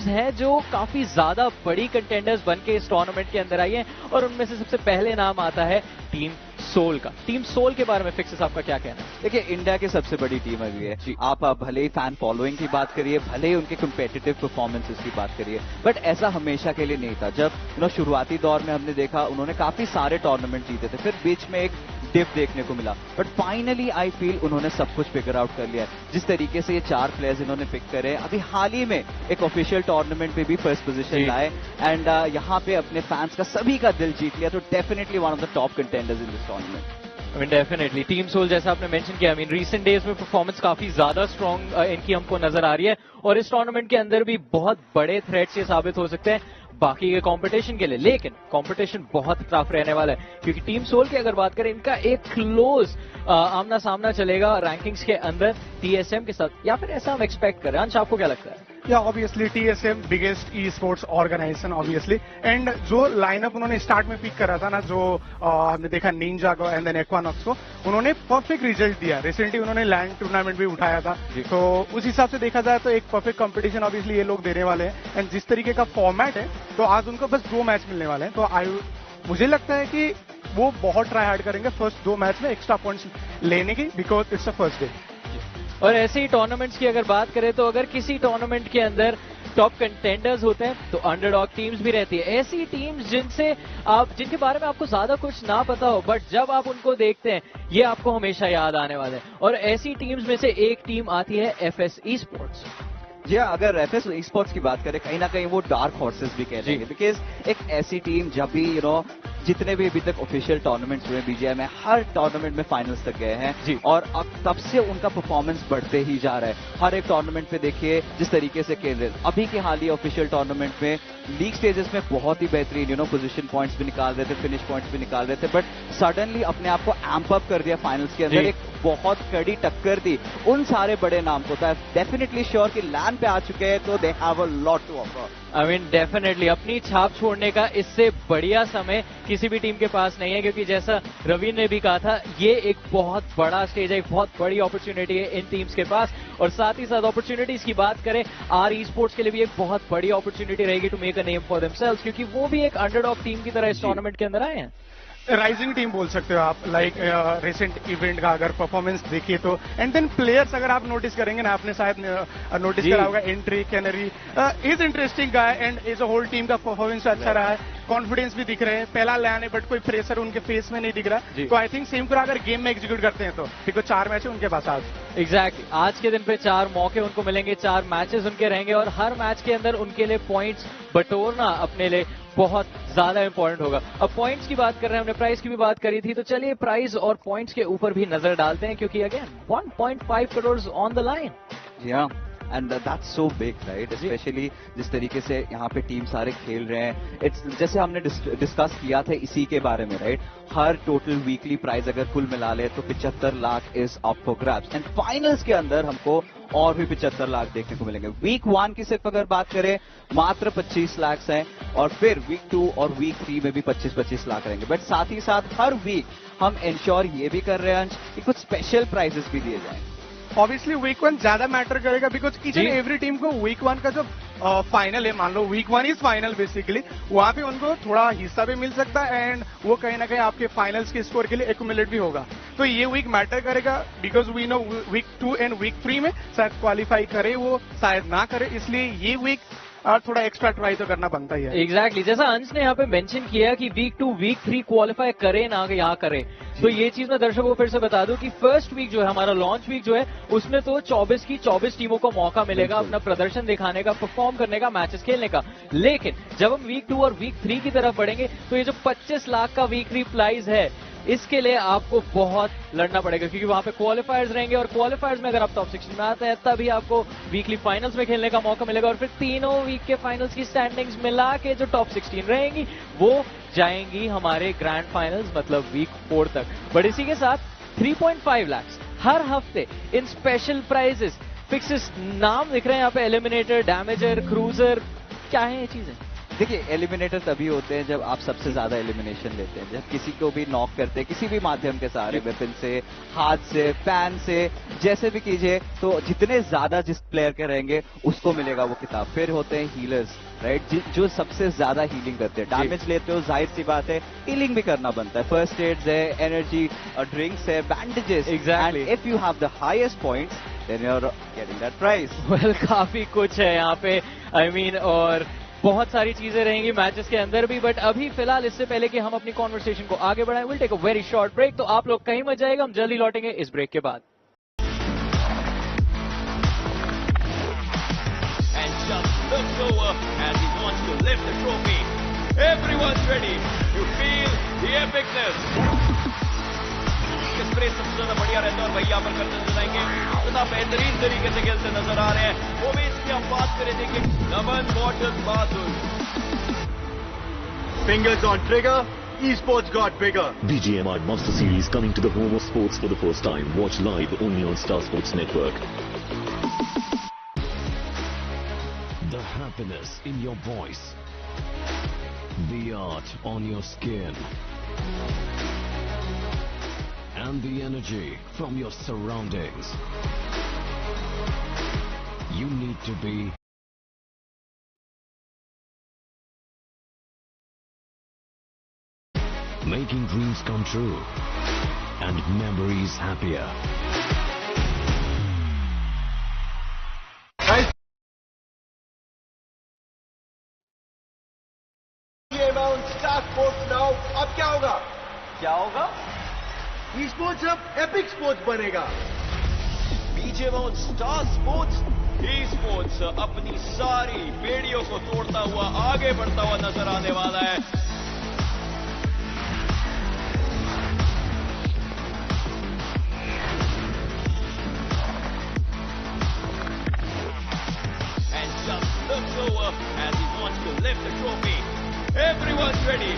Teams हैं जो काफी ज्यादा बड़ी कंटेंडर्स बन के इस टूर्नामेंट के अंदर आई हैं, और उनमें से सबसे पहले नाम आता है टीम सोल का। टीम सोल के बारे में फिक्सेस आपका क्या कहना है? देखिए, इंडिया की सबसे बड़ी टीम अभी है। आप भले ही फैन फॉलोइंग की बात करिए, भले ही उनके कम्पिटिटिव परफॉर्मेंसेस की बात करिए, बट ऐसा हमेशा के लिए नहीं था। जब शुरुआती दौर में हमने देखा उन्होंने काफी सारे टूर्नामेंट जीते थे, फिर बीच में एक डिप देखने को मिला, बट फाइनली आई फील उन्होंने सब कुछ फिगर आउट कर लिया है। जिस तरीके से ये 4 प्लेयर्स इन्होंने पिक करे, अभी हाल ही में एक ऑफिशियल टूर्नामेंट पे भी फर्स्ट पोजीशन लाए एंड यहाँ पे अपने फैंस का सभी का दिल जीत लिया, तो definitely one of the top contenders in this tournament. I mean, definitely team soul जैसा आपने मेंशन किया, रीसेंट डेज में परफॉर्मेंस काफी ज्यादा स्ट्रॉन्ग इनकी हमको नजर आ रही है, और इस टूर्नामेंट के अंदर भी बहुत बड़े थ्रेट्स ये साबित हो सकते हैं बाकी के कंपटीशन के लिए। लेकिन कंपटीशन बहुत टफ रहने वाला है, क्योंकि टीम सोल की अगर बात करें, इनका एक क्लोज आमना सामना चलेगा रैंकिंग्स के अंदर TSM के साथ, या फिर ऐसा हम एक्सपेक्ट कर रहे हैं? अंश, आपको क्या लगता है? या obviously TSM biggest esports organisation obviously, and जो लाइनअप उन्होंने स्टार्ट में पिक करा था ना, जो हमने देखा निंजा को एंड देन एक्वानॉक्स को, उन्होंने परफेक्ट रिजल्ट दिया। रिसेंटली उन्होंने लैंड टूर्नामेंट भी उठाया था, तो उस हिसाब से देखा जाए तो एक परफेक्ट कंपटीशन ऑब्वियसली ये लोग देने वाले हैं। एंड जिस तरीके का फॉर्मेट है, तो आज उनको बस 2 मैच मिलने वाले हैं, तो मुझे लगता है कि वो बहुत ट्राई हार्ड करेंगे फर्स्ट 2 मैच में एक्स्ट्रा पॉइंट्स लेने की, because it's the first day. और ऐसे ही टूर्नामेंट्स की अगर बात करें, तो अगर किसी टूर्नामेंट के अंदर टॉप कंटेंडर्स होते हैं, तो अंडरडॉग टीम्स भी रहती है। ऐसी टीम्स जिनके बारे में आपको ज्यादा कुछ ना पता हो, बट जब आप उनको देखते हैं, ये आपको हमेशा याद आने वाले हैं। और ऐसी टीम्स में से एक टीम आती है FS esports। जी हाँ, अगर FS esports की बात करें, कहीं ना कहीं वो डार्क हॉर्सेस भी कह रहे हैं, बिकॉज एक ऐसी टीम जब भी जितने भी अभी तक ऑफिशियल टूर्नामेंट्स हुए BGMI, हर टूर्नामेंट में फाइनल्स तक गए हैं, और अब तब से उनका परफॉर्मेंस बढ़ते ही जा रहा है। हर एक टूर्नामेंट पे देखिए जिस तरीके से खेल रहे हैं। अभी के हाल ही ऑफिशियल टूर्नामेंट में लीग स्टेजेस में बहुत ही बेहतरीन पोजीशन पॉइंट्स भी निकाल रहे थे, फिनिश पॉइंट्स भी निकाल रहे थे, बट सडनली अपने आप को एम्प अप कर दिया फाइनल्स के अंदर। एक बहुत कड़ी टक्कर दी उन सारे बड़े नाम को। डेफिनेटली श्योर कि लैंड पे आ चुके हैं, तो they have a lot to offer. Definitely अपनी छाप छोड़ने का इससे बढ़िया समय किसी भी टीम के पास नहीं है, क्योंकि जैसा रवि ने भी कहा था, ये एक बहुत बड़ा स्टेज है, एक बहुत बड़ी अपॉर्चुनिटी है इन टीम्स के पास। और साथ ही साथ अपॉर्चुनिटीज की बात करें, esports के लिए भी एक बहुत बड़ी अपॉर्चुनिटी रहेगी to make a name for themselves, क्योंकि वो भी एक अंडरडॉग टीम की तरह इस टूर्नामेंट के अंदर आए हैं। राइजिंग टीम बोल सकते हो आप, लाइक रिसेंट इवेंट का अगर परफॉर्मेंस देखिए तो। एंड देन प्लेयर्स अगर आप नोटिस करेंगे ना, आपने शायद नोटिस करा होगा, entry canary is interesting guy, and as a whole team का परफॉर्मेंस अच्छा रहा है, कॉन्फिडेंस भी दिख रहे हैं। पहला लैंड है, बट कोई प्रेशर उनके फेस में नहीं दिख रहा। तो आई थिंक सेम पूरा अगर गेम में एग्जीक्यूट करते हैं, तो बिकॉज 4 मैच है उनके पास आज। एग्जैक्टली, आज के दिन पे 4 मौके उनको मिलेंगे, 4 मैचेस उनके रहेंगे, और हर मैच के अंदर उनके लिए पॉइंट्स बटोरना अपने लिए बहुत ज्यादा इंपॉर्टेंट होगा। अब पॉइंट्स की बात कर रहे हैं, हमने प्राइस की भी बात करी थी, तो चलिए प्राइस और पॉइंट्स के ऊपर भी नजर डालते हैं, क्योंकि again 1.5 crore on the line. या and that's so big, right? Specially जिस तरीके से यहाँ पे टीम सारे खेल रहे हैं, इट्स जैसे हमने डिस्कस किया था इसी के बारे में, राइट? हर टोटल वीकली प्राइस अगर कुल मिला ले तो 75 lakh is up for grabs, and finals के अंदर हमको और भी 75 लाख देखने को मिलेंगे। वीक 1 की सिर्फ अगर बात करें, मात्र 25 लाख हैं, और फिर वीक 2 और वीक 3 में भी 25-25 लाख रहेंगे। बट साथ ही साथ हर वीक हम इंश्योर ये भी कर रहे हैं कि कुछ स्पेशल प्राइजेस भी दिए जाएं। ऑब्वियसली वीक 1 ज्यादा मैटर करेगा, because each and every team को वीक 1 का जो फाइनल है, मान लो वीक 1 इज फाइनल बेसिकली, वहां पे उनको थोड़ा हिस्सा भी मिल सकता है, एंड वो कहीं ना कहीं आपके फाइनल्स के स्कोर के लिए एक्यूमुलेट भी होगा। तो ये वीक मैटर करेगा, because we know week 2 and week 3 में शायद क्वालिफाई करे, वो शायद ना करे, इसलिए ये वीक थोड़ा एक्स्ट्रा ट्राई तो करना बनता ही है। एग्जैक्टली, जैसा अंश ने यहाँ पे मेंशन किया कि वीक 2 वीक 3 क्वालिफाई करे ना यहाँ करे, तो ये चीज मैं दर्शकों को फिर से बता दूं कि फर्स्ट वीक जो है हमारा लॉन्च वीक जो है, उसमें तो 24 की 24 टीमों को मौका मिलेगा अपना प्रदर्शन दिखाने का, परफॉर्म करने का, मैचेस खेलने का। लेकिन जब हम वीक 2 और वीक 3 की तरफ बढ़ेंगे, तो ये जो 25 लाख का वीकली प्राइज है, इसके लिए आपको बहुत लड़ना पड़ेगा, क्योंकि वहां पे क्वालिफायर्स रहेंगे, और क्वालिफायर्स में अगर आप टॉप 16 में आते हैं, तभी आपको वीकली फाइनल्स में खेलने का मौका मिलेगा, और फिर तीनों वीक के फाइनल्स की स्टैंडिंग्स मिला के जो टॉप 16 रहेंगी, वो जाएंगी हमारे ग्रैंड फाइनल्स, मतलब वीक 4 तक। बट इसी के साथ 3.5 लाख हर हफ्ते इन स्पेशल प्राइजेस, फिक्सेस नाम दिख रहे हैं यहाँ पे, एलिमिनेटर, डैमेजर, क्रूजर, क्या है ये चीजें? देखिए एलिमिनेटर तभी होते हैं जब आप सबसे ज्यादा एलिमिनेशन लेते हैं, जब किसी को भी नॉक करते हैं किसी भी माध्यम के सहारे, वेपन से, हाथ से, पैन से, जैसे भी कीजिए, तो जितने ज्यादा जिस प्लेयर के रहेंगे उसको मिलेगा वो किताब। फिर होते हैं हीलर्स, राइट, जो सबसे ज्यादा हीलिंग करते हैं। डैमेज लेते हो, जाहिर सी बात है हीलिंग भी करना बनता है। फर्स्ट एड्स है, एनर्जी ड्रिंक्स है, bandages. Exactly. If you have the highest points then you are getting that prize. Well काफी कुछ है यहाँ पे, आई मीन, और बहुत सारी चीजें रहेंगी मैचेस के अंदर भी। बट अभी फिलहाल इससे पहले कि हम अपनी कॉन्वर्सेशन को आगे बढ़ाएं, will take a very short break. तो आप लोग कहीं मत जाएगा, हम जल्दी लौटेंगे इस ब्रेक के बाद। And just looks over as he wants to lift the trophy. Everyone's ready. You feel the epicness. Spray सबसे ज्यादा बढ़िया रहता है और भैया पर करते नजर आएंगे, तथा बेहतरीन तरीके से खेलते नजर आ रहे हैं। वो भी इसकी हम बात करें, देखिए नमन मॉडल बहादुर। Fingers on trigger, esports got bigger. BGMI Master Series coming to the home of sports for the first time. Watch live only on Star Sports Network. The happiness in your voice. The art on your skin. And the energy from your surroundings. You need to be making dreams come true and memories happier. on Star Sports now. अब क्या होगा? क्या होगा? esports अब epic sports बनेगा। BGMI on Star Sports, esports अपनी सारी बेड़ियों को तोड़ता हुआ आगे बढ़ता हुआ नजर आने वाला है। And just looks over as he wants to lift the trophy. Everyone's ready.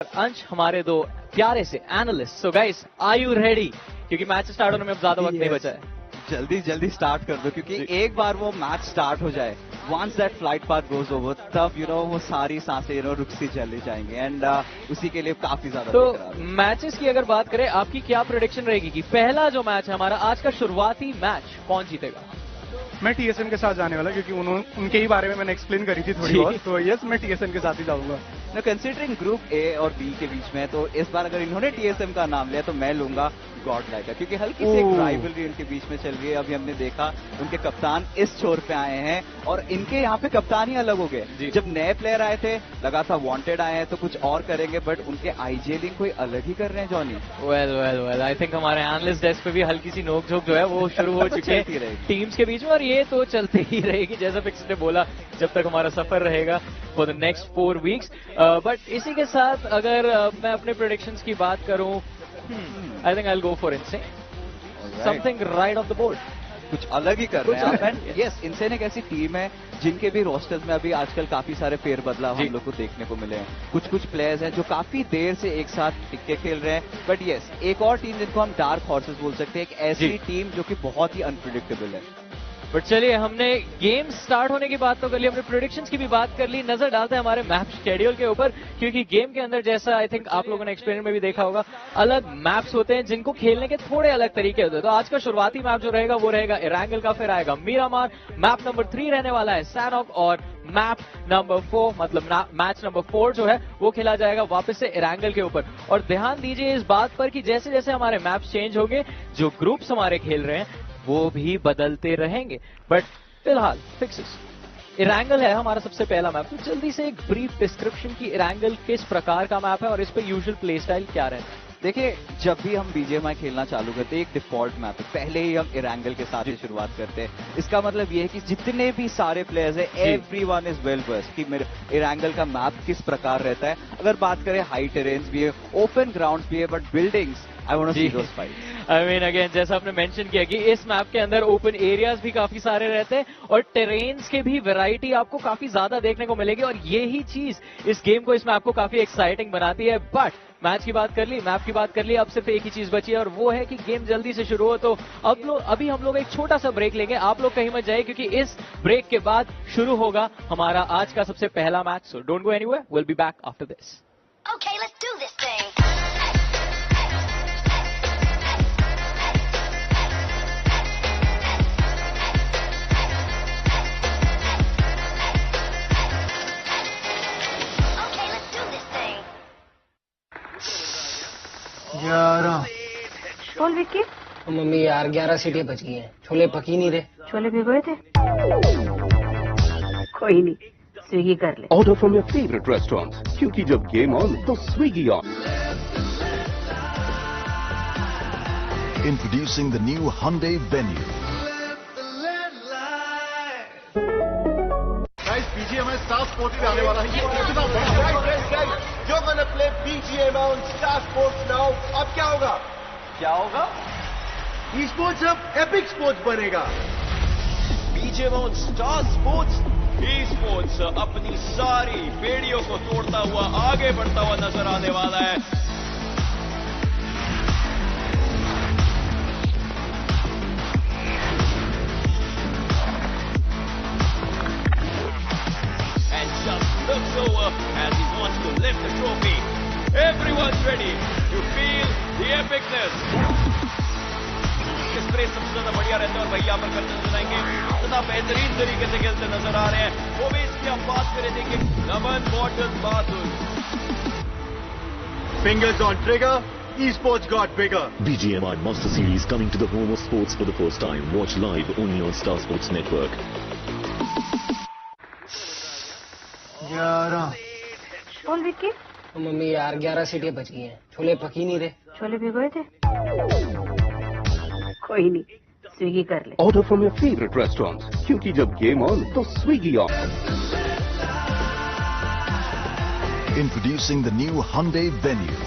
अंश हमारे दो प्यारे से analyst. So guys, are you ready? क्योंकि मैच स्टार्ट होने में अब ज्यादा वक्त नहीं बचा है। जल्दी जल्दी स्टार्ट कर दो, क्योंकि एक बार वो मैच स्टार्ट हो जाए, once that flight path goes over, तब वो सारी सांसें रुक सी चली जाएंगी। एंड उसी के लिए काफी ज्यादा तो मैचेस की अगर बात करें, आपकी क्या प्रेडिक्शन रहेगी कि पहला जो मैच है हमारा आज का शुरुआती मैच कौन जीतेगा? मैं टीएसएम के साथ जाने वाला, क्योंकि उनके ही बारे में मैंने एक्सप्लेन करी थी थोड़ी बहुत, तो यस मैं टीएसएम के साथ ही जाऊंगा। कंसिडरिंग ग्रुप ए और बी के बीच में, तो इस बार अगर इन्होंने टीएसएम का नाम लिया तो मैं लूंगा गॉडलाइक का, क्योंकि हल्की सी एक राइवलरी उनके बीच में चल रही है। अभी हमने देखा उनके कप्तान इस छोर पे आए हैं और इनके यहाँ पे कप्तान ही अलग हो गए। जब नए प्लेयर आए थे लगा था वांटेड आए हैं तो कुछ और करेंगे, बट उनके आईजेलिंग कोई अलग ही कर रहे हैं जॉनी। वेल आई थिंक हमारे एनालिस्ट डेस्क पे भी हल्की सी नोकझोंक जो है वो शुरू हो चुकी है टीम्स के बीच में, और ये तो चलते ही रहेगी जैसा फिक्स ने बोला, जब तक हमारा सफर रहेगा for the next 4 weeks. But इसी के साथ अगर मैं अपने प्रेडिक्शंस की बात करूं, I think I will go for इनसे something right off the board. कुछ अलग ही कर रहे हैं आप। एंड यस, इनसेन एक ऐसी टीम है जिनके भी रोस्टर्स में अभी आजकल काफी सारे फेरबदलाव हम लोग को देखने को मिले हैं। कुछ प्लेयर्स हैं जो काफी देर से एक साथ टिक के खेल रहे हैं। बट यस, एक और टीम जिनको हम डार्क हॉर्सेस बोल सकते हैं, एक ऐसी टीम जो कि बहुत ही अनप्रिडिक्टेबल है। बट चलिए, हमने गेम स्टार्ट होने की बात तो कर ली, हमने प्रेडिक्शंस की भी बात कर ली। नजर डालते हैं हमारे मैप शेड्यूल के ऊपर, क्योंकि गेम के अंदर जैसा आई थिंक आप लोगों ने एक्सपेरिमेंट में भी देखा होगा, अलग मैप्स होते हैं जिनको खेलने के थोड़े अलग तरीके होते हैं। तो आज का शुरुआती मैप जो रहेगा वो रहेगा इरांगल का, फिर आएगा मीरामार, मैप नंबर 3 रहने वाला है सैनॉक, और मैप नंबर 4 मतलब मैच नंबर 4 जो है वो खेला जाएगा वापस से इरांगल के ऊपर। और ध्यान दीजिए इस बात पर कि जैसे जैसे हमारे मैप्स चेंज होंगे, जो ग्रुप्स हमारे खेल रहे हैं वो भी बदलते रहेंगे। बट फिलहाल फिक्सेस इरांगल है हमारा सबसे पहला मैप। तो जल्दी से एक ब्रीफ डिस्क्रिप्शन की इरांगल किस प्रकार का मैप है और इस पे यूजुअल प्ले स्टाइल क्या रहता है। देखिए, जब भी हम BGMI खेलना चालू करते हैं, एक डिफॉल्ट मैप है, पहले ही हम इरांगल के साथ ही शुरुआत करते हैं। इसका मतलब ये है कि जितने भी सारे प्लेयर्स हैं, एवरीवन इज वेल वर्स्ड कि मेरे इरांगल का मैप किस प्रकार रहता है। अगर बात करें, हाई टेरेन्स भी है, ओपन ग्राउंड्स भी है, but buildings I want to see those fights. I mean again, जैसा आपने मेंशन किया कि इस मैप के अंदर ओपन एरियाज भी काफी सारे रहते हैं और टेरेन्स के भी वैरायटी आपको काफी ज्यादा देखने को मिलेगी, और यही चीज इस गेम को, इस मैप को काफी एक्साइटिंग बनाती है। बट मैच की बात कर ली, मैप की बात कर ली, अब सिर्फ एक ही चीज बची है और वो है कि गेम जल्दी से शुरू हो। तो अभी हम लोग एक छोटा सा ब्रेक लेंगे। आप लोग कहीं मत जाइए, क्योंकि इस ब्रेक के बाद शुरू होगा हमारा आज का सबसे पहला match. So don't go anywhere, will be back after this. Okay, let's do this thing. बोल विक्की। मम्मी यार 11 सीटें बच गई हैं, छोले पक ही नहीं रहे। छोले भिगोए थे? कोई नहीं, स्विगी कर ले। Order from your favourite restaurant, क्योंकि जब गेम ऑन तो Swiggy on. Introducing the new Hyundai Venue. Guys, BGMI Star Sports पे आने वाला है। Guys, you're gonna play BGMI on Star Sports now. अब क्या होगा? क्या होगा? ESports अब Epic Sports बनेगा। BGMI on Star Sports, ESports अपनी सारी बेड़ियों को तोड़ता हुआ आगे बढ़ता हुआ नजर आने वाला है। Looks over as he wants to lift the trophy. Everyone's ready. You feel the epicness. किस तरह सबसे ज्यादा बढ़िया रहता है और भैया पर करते नजर आएंगे, तथा बेहतरीन तरीके से खेलते नजर आ रहे हैं। वो भी इसकी हम बात करें देंगे। नमन बॉटल बादल। Fingers on trigger. ESports got bigger. BGMI Master Series coming to the home of sports for the first time. Watch live only on Star Sports Network. 11। बोल विक्की। मम्मी यार 11 सीटें बच गई हैं, छोले पक ही नहीं रहे। छोले भिगोए थे? कोई नहीं, स्विगी कर ले। Order from your favourite restaurant, क्योंकि जब गेम ऑन तो Swiggy on. Introducing the new Hyundai Venue.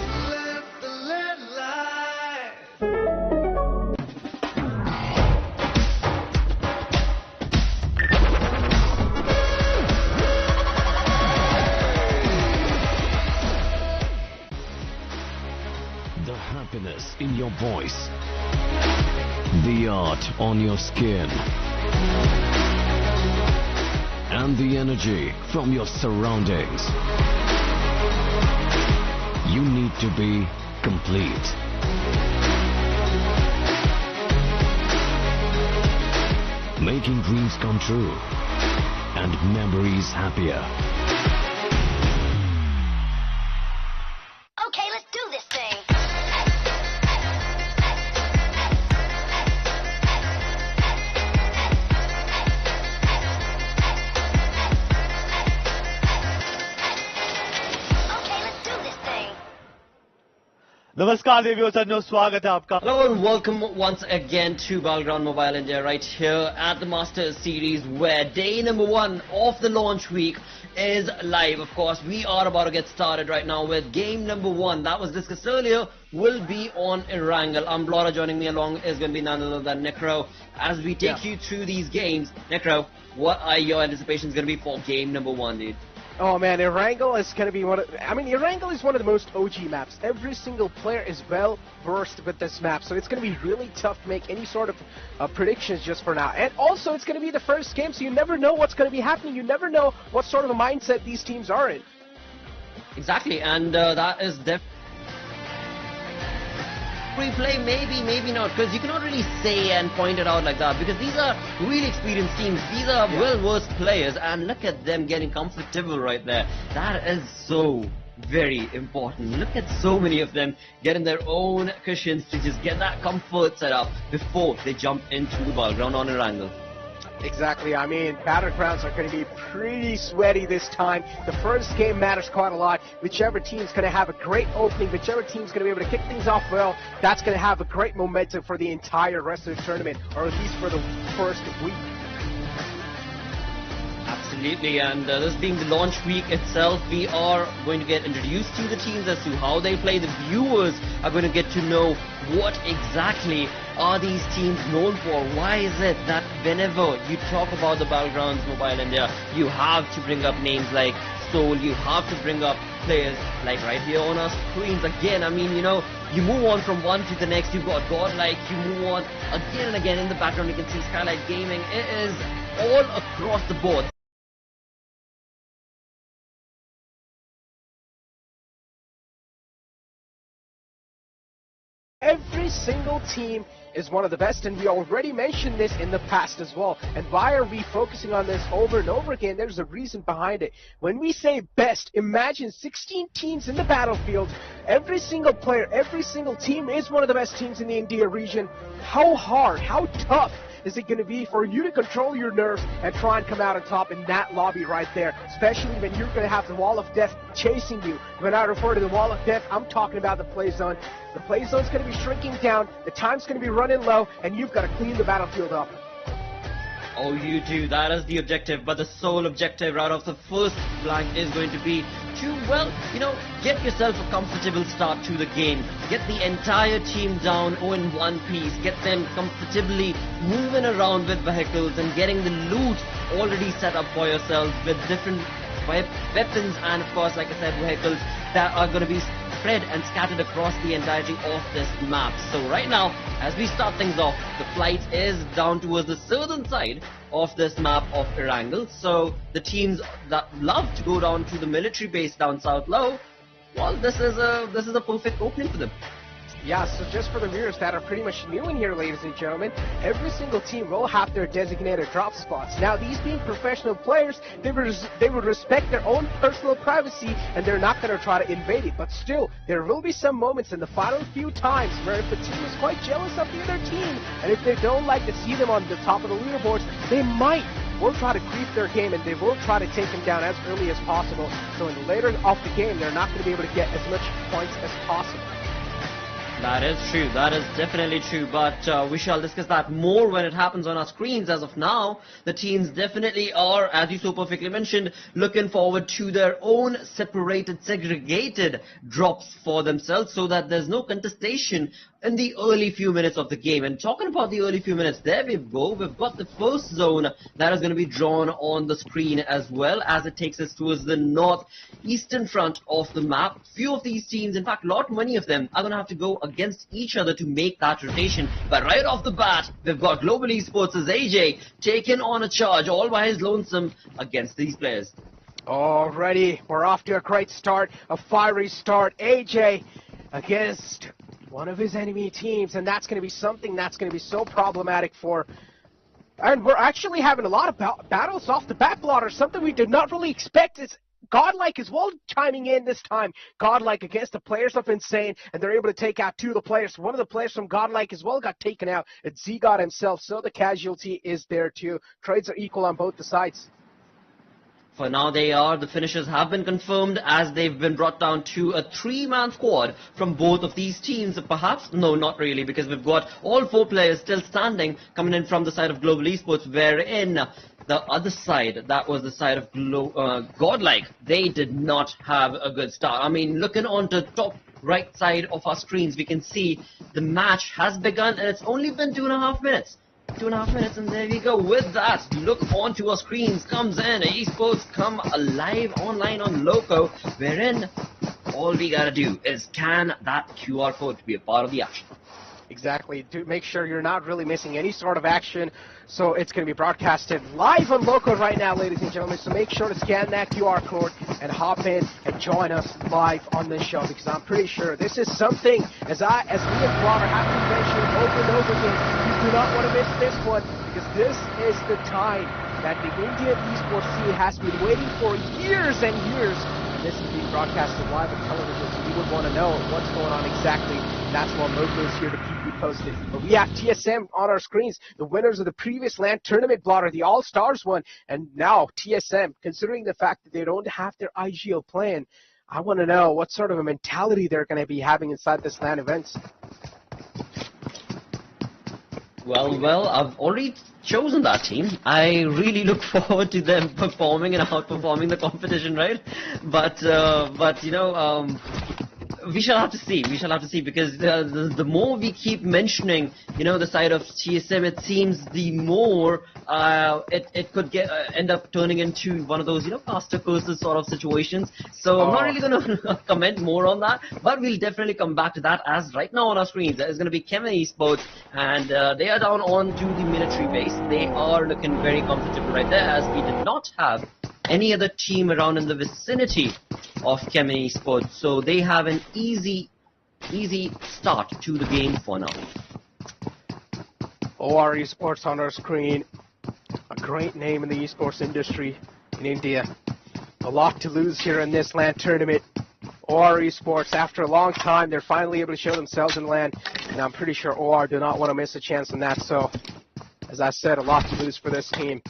The happiness in your voice. The art on your skin. And the energy from your surroundings. You need to be complete. Making dreams come true and memories happier. Okay, let's do this thing. Okay, let's do this thing. नमस्कार देवियों सज्जनों स्वागत है आपका Hello and welcome once again to Battleground Mobile India right here at the Masters Series where day number 1 of the launch week is live. Of course, we are about to get started right now with game number 1 that was discussed earlier will be on Erangel. Blora joining me along is going to be none other than Necro as we take you through these games. Necro, what are your anticipations going to be for game number 1, dude? Oh man, Erangel is going to be Erangel is one of the most OG maps. Every single player is well versed with this map, so it's going to be really tough to make any sort of predictions just for now. And also, it's going to be the first game, so you never know what's going to be happening. You never know what sort of a mindset these teams are in. Exactly, and that is definitely replay, maybe not, because you cannot really say and point it out like that, because these are really experienced teams, these are well-versed players, and look at them getting comfortable right there. That is so very important. Look at so many of them getting their own cushions to just get that comfort set up before they jump into the battleground on Erangel. Exactly. I mean, battlegrounds are going to be pretty sweaty this time. The first game matters quite a lot. Whichever team's going to have a great opening, whichever team's going to be able to kick things off well, that's going to have a great momentum for the entire rest of the tournament, or at least for the first week. Absolutely, and this being the launch week itself, we are going to get introduced to the teams as to how they play. The viewers are going to get to know what exactly are these teams known for. Why is it that whenever you talk about the Battlegrounds Mobile India, you have to bring up names like Soul, you have to bring up players like right here on our screens. Again, I mean, you know, you move on from one to the next, you've got GodLike, you move on again and again. In the background you can see Skylight Gaming. It is all across the board. Every single team is one of the best, and we already mentioned this in the past as well. And why are we focusing on this over and over again? There's a reason behind it. When we say best, imagine 16 teams in the battlefield. Every single player, every single team is one of the best teams in the India region. How hard, how tough is it going to be for you to control your nerves and try and come out on top in that lobby right there, especially when you're going to have the wall of death chasing you. When I refer to the wall of death, I'm talking about the play zone. The play zone's going to be shrinking down, the time's going to be running low, and you've got to clean the battlefield up. Oh, you do. That is the objective. But the sole objective right off the first blank is going to be to, well, you know, get yourself a comfortable start to the game. Get the entire team down in one piece. Get them comfortably moving around with vehicles and getting the loot already set up for yourselves with different weapons and, of course, like I said, vehicles that are going to be spread and scattered across the entirety of this map. So right now, as we start things off, the flight is down towards the southern side of this map of Erangel. So the teams that love to go down to the military base down south low, well, this is a perfect opening for them. Yeah, so just for the viewers that are pretty much new in here, ladies and gentlemen, every single team will have their designated drop spots. Now, these being professional players, they would respect their own personal privacy, and they're not going to try to invade it. But still, there will be some moments in the final few times where if the team is quite jealous of the other team, and if they don't like to see them on the top of the leaderboards, they will try to creep their game, and they will try to take them down as early as possible. So in the later of the game, they're not going to be able to get as much points as possible. That is true. That is definitely true. But we shall discuss that more when it happens on our screens. As of now, the teams definitely are, as you so perfectly mentioned, looking forward to their own separated, segregated drops for themselves so that there's no contestation in the early few minutes of the game. And talking about the early few minutes, there we go. We've got the first zone that is going to be drawn on the screen as well as it takes us towards the northeastern front of the map. Few of these teams, in fact, many of them are going to have to go against each other to make that rotation. But right off the bat, we've got Global Esports' AJ taking on a charge all by his lonesome against these players. Alrighty, we're off to a great start, a fiery start. AJ against one of his enemy teams, and that's going to be something that's going to be so problematic for. And we're actually having a lot of battles off the bat, Blotter, something we did not really expect. Is GodLike as well chiming in this time. GodLike against the players of Insane, and they're able to take out two of the players. One of the players from GodLike as well got taken out. It's Z-God himself, so the casualty is there too. Trades are equal on both the sides. For now, the finishers have been confirmed as they've been brought down to a 3-man squad from both of these teams. Perhaps, no, not really, because we've got all 4 players still standing, coming in from the side of Global Esports, wherein the other side, that was the side of GodLike, they did not have a good start. I mean, looking on the top right side of our screens, we can see the match has begun and it's only been 2.5 minutes. 2.5 minutes, and there we go. With that, look onto our screens, comes in, Esports come alive online on Loco, wherein all we gotta do is scan that QR code to be a part of the action. Exactly. To make sure you're not really missing any sort of action. So it's going to be broadcasted live on Loco right now, ladies and gentlemen. So make sure to scan that QR code and hop in and join us live on this show, because I'm pretty sure this is something, as me and Blogger have to mention over and over again, you do not want to miss this one, because this is the time that the Indian esports scene has been waiting for years and years. And this is being broadcasted live on television, so you would want to know what's going on exactly. That's why Loco is here to keep you posted. But we have TSM on our screens, the winners of the previous LAN tournament blotter, the All-Stars one, and now TSM, considering the fact that they don't have their IGL plan, I want to know what sort of a mentality they're going to be having inside this LAN events. Well, I've already chosen that team. I really look forward to them performing and outperforming the competition, right? But you know, we shall have to see. We shall have to see, because the more we keep mentioning, you know, the side of TSM, it seems the more it could end up turning into one of those, you know, faster curses sort of situations. So I'm not really going to comment more on that, but we'll definitely come back to that, as right now on our screens there is going to be Kevin Esports, and they are down onto the military base. They are looking very comfortable right there, as we did not have any other team around in the vicinity of Kemen Esports, so they have an easy start to the game for now. OR Esports on our screen, a great name in the esports industry in India. A lot to lose here in this LAN tournament. OR Esports, after a long time, they're finally able to show themselves in LAN, and I'm pretty sure OR do not want to miss a chance in that, so as I said, a lot to lose for this team.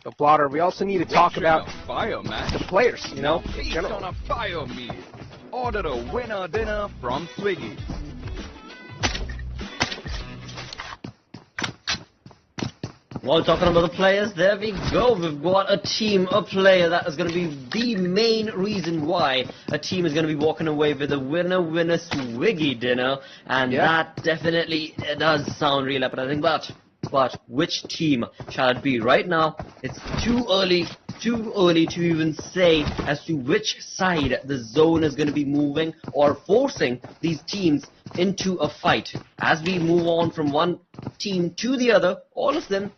The blotter, we also need to talk about the players, you know. Feast on a fire meal. Order a winner dinner from Swiggy. While talking about the players, there we go. We've got a team, a player that is going to be the main reason why a team is going to be walking away with a winner Swiggy dinner, and that definitely does sound real appetizing. But which team shall it be? Right now, it's too early to even say as to which side the zone is going to be moving or forcing these teams into a fight. As we move on from one team to the other, all of them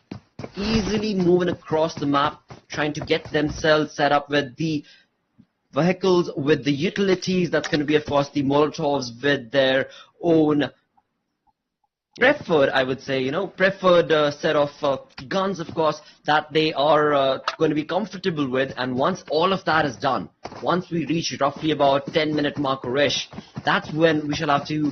easily moving across the map, trying to get themselves set up with the vehicles, with the utilities. That's going to be, of course, the Molotovs with their own preferred, I would say, you know, preferred set of guns, of course, that they are going to be comfortable with. And once all of that is done, once we reach roughly about 10-minute marker-ish, that's when we shall have to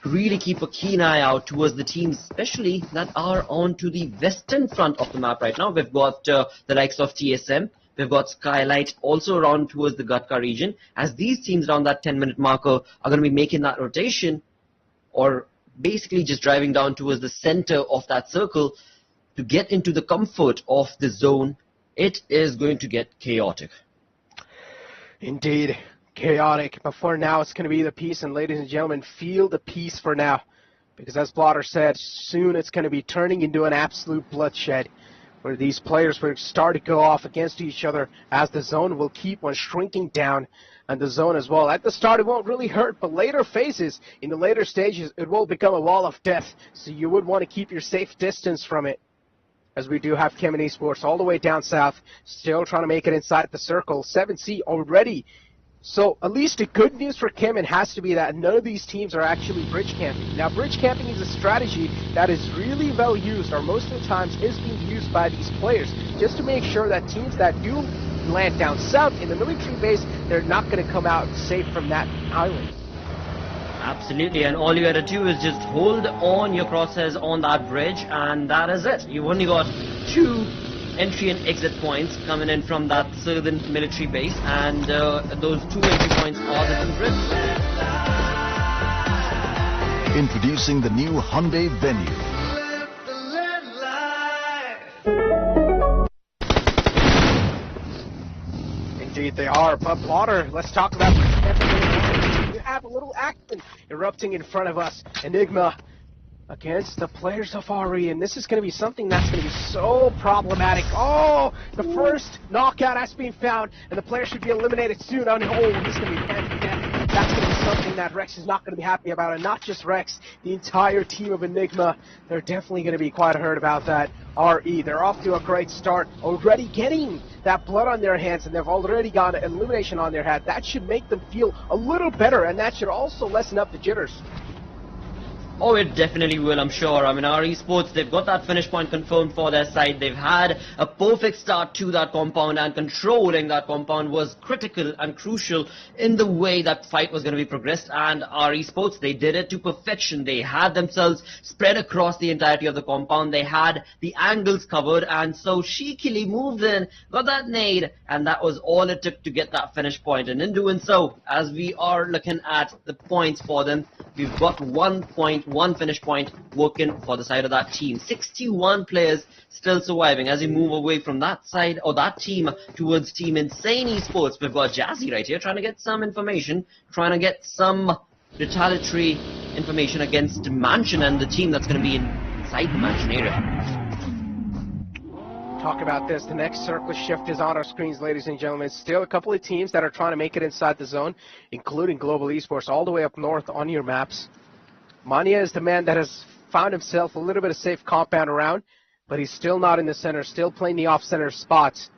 really keep a keen eye out towards the teams, especially that are onto the western front of the map right now. We've got the likes of TSM. We've got Skylight also around towards the Gatka region, as these teams around that 10-minute marker are going to be making that rotation, or basically just driving down towards the center of that circle to get into the comfort of the zone. It is going to get chaotic. Indeed, chaotic. But for now, it's going to be the peace. And ladies and gentlemen, feel the peace for now. Because as Blotter said, soon it's going to be turning into an absolute bloodshed, where these players will start to go off against each other as the zone will keep on shrinking down. And the zone as well. At the start, it won't really hurt, but later phases, in the later stages, it will become a wall of death. So you would want to keep your safe distance from it. As we do have Kemen Esports all the way down south, still trying to make it inside the circle. 7C already. So at least the good news for Kemen has to be that none of these teams are actually bridge camping. Now, bridge camping is a strategy that is really well used, or most of the times is being used by these players, just to make sure that teams that do land down south in the military base, they're not going to come out safe from that island. Absolutely, and all you gotta do is just hold on your crosshairs on that bridge, and that is it. You've only got 2 entry and exit points coming in from that southern military base, and those 2 entry points are the 2 bricks. Introducing the new Hyundai Venue. Indeed they are, but Water, let's talk about you have a little action erupting in front of us. Enigma against the players of RE, and this is going to be something that's going to be so problematic. Oh, the first knockout has been found, and the player should be eliminated soon. Oh, this is going to be death. That's going to be something that Rex is not going to be happy about, and not just Rex, the entire team of Enigma. They're definitely going to be quite hurt about that. RE, they're off to a great start, already getting that blood on their hands, and they've already got an elimination on their head. That should make them feel a little better, and that should also lessen up the jitters. Oh, it definitely will, I'm sure. I mean, our esports, they've got that finish point confirmed for their side. They've had a perfect start to that compound, and controlling that compound was critical and crucial in the way that fight was going to be progressed. And our esports, they did it to perfection. They had themselves spread across the entirety of the compound. They had the angles covered, and so cheekily moved in, got that nade, and that was all it took to get that finish point. And in doing so, as we are looking at the points for them, we've got 1 point, 1 finish point working for the side of that team. 61 players still surviving. As we move away from that side or that team towards Team Insane Esports, we've got Jazzy right here trying to get some information, trying to get some retaliatory information against Mansion and the team that's going to be inside the Mansion area. Talk about this. The next circle shift is on our screens, ladies and gentlemen. Still a couple of teams that are trying to make it inside the zone, including Global Esports, all the way up north on your maps. Mania is the man that has found himself a little bit of safe compound around, but he's still not in the center, still playing the off-center spots.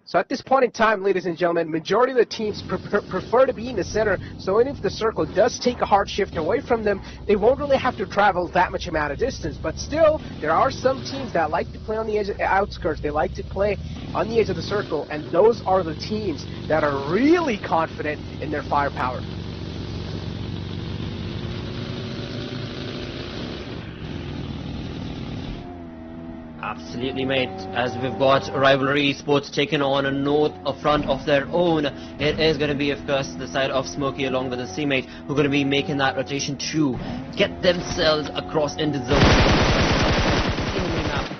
So at this point in time, ladies and gentlemen, majority of the teams prefer to be in the center, so even if the circle does take a hard shift away from them, they won't really have to travel that much amount of distance. But still, there are some teams that like to play on the edge of the outskirts. They like to play on the edge of the circle, and those are the teams that are really confident in their firepower. Absolutely, mate. As we've got Rivalry Esports taking on a north front of their own, it is going to be, of course, the side of Smokey along with his teammate who are going to be making that rotation to get themselves across into zone.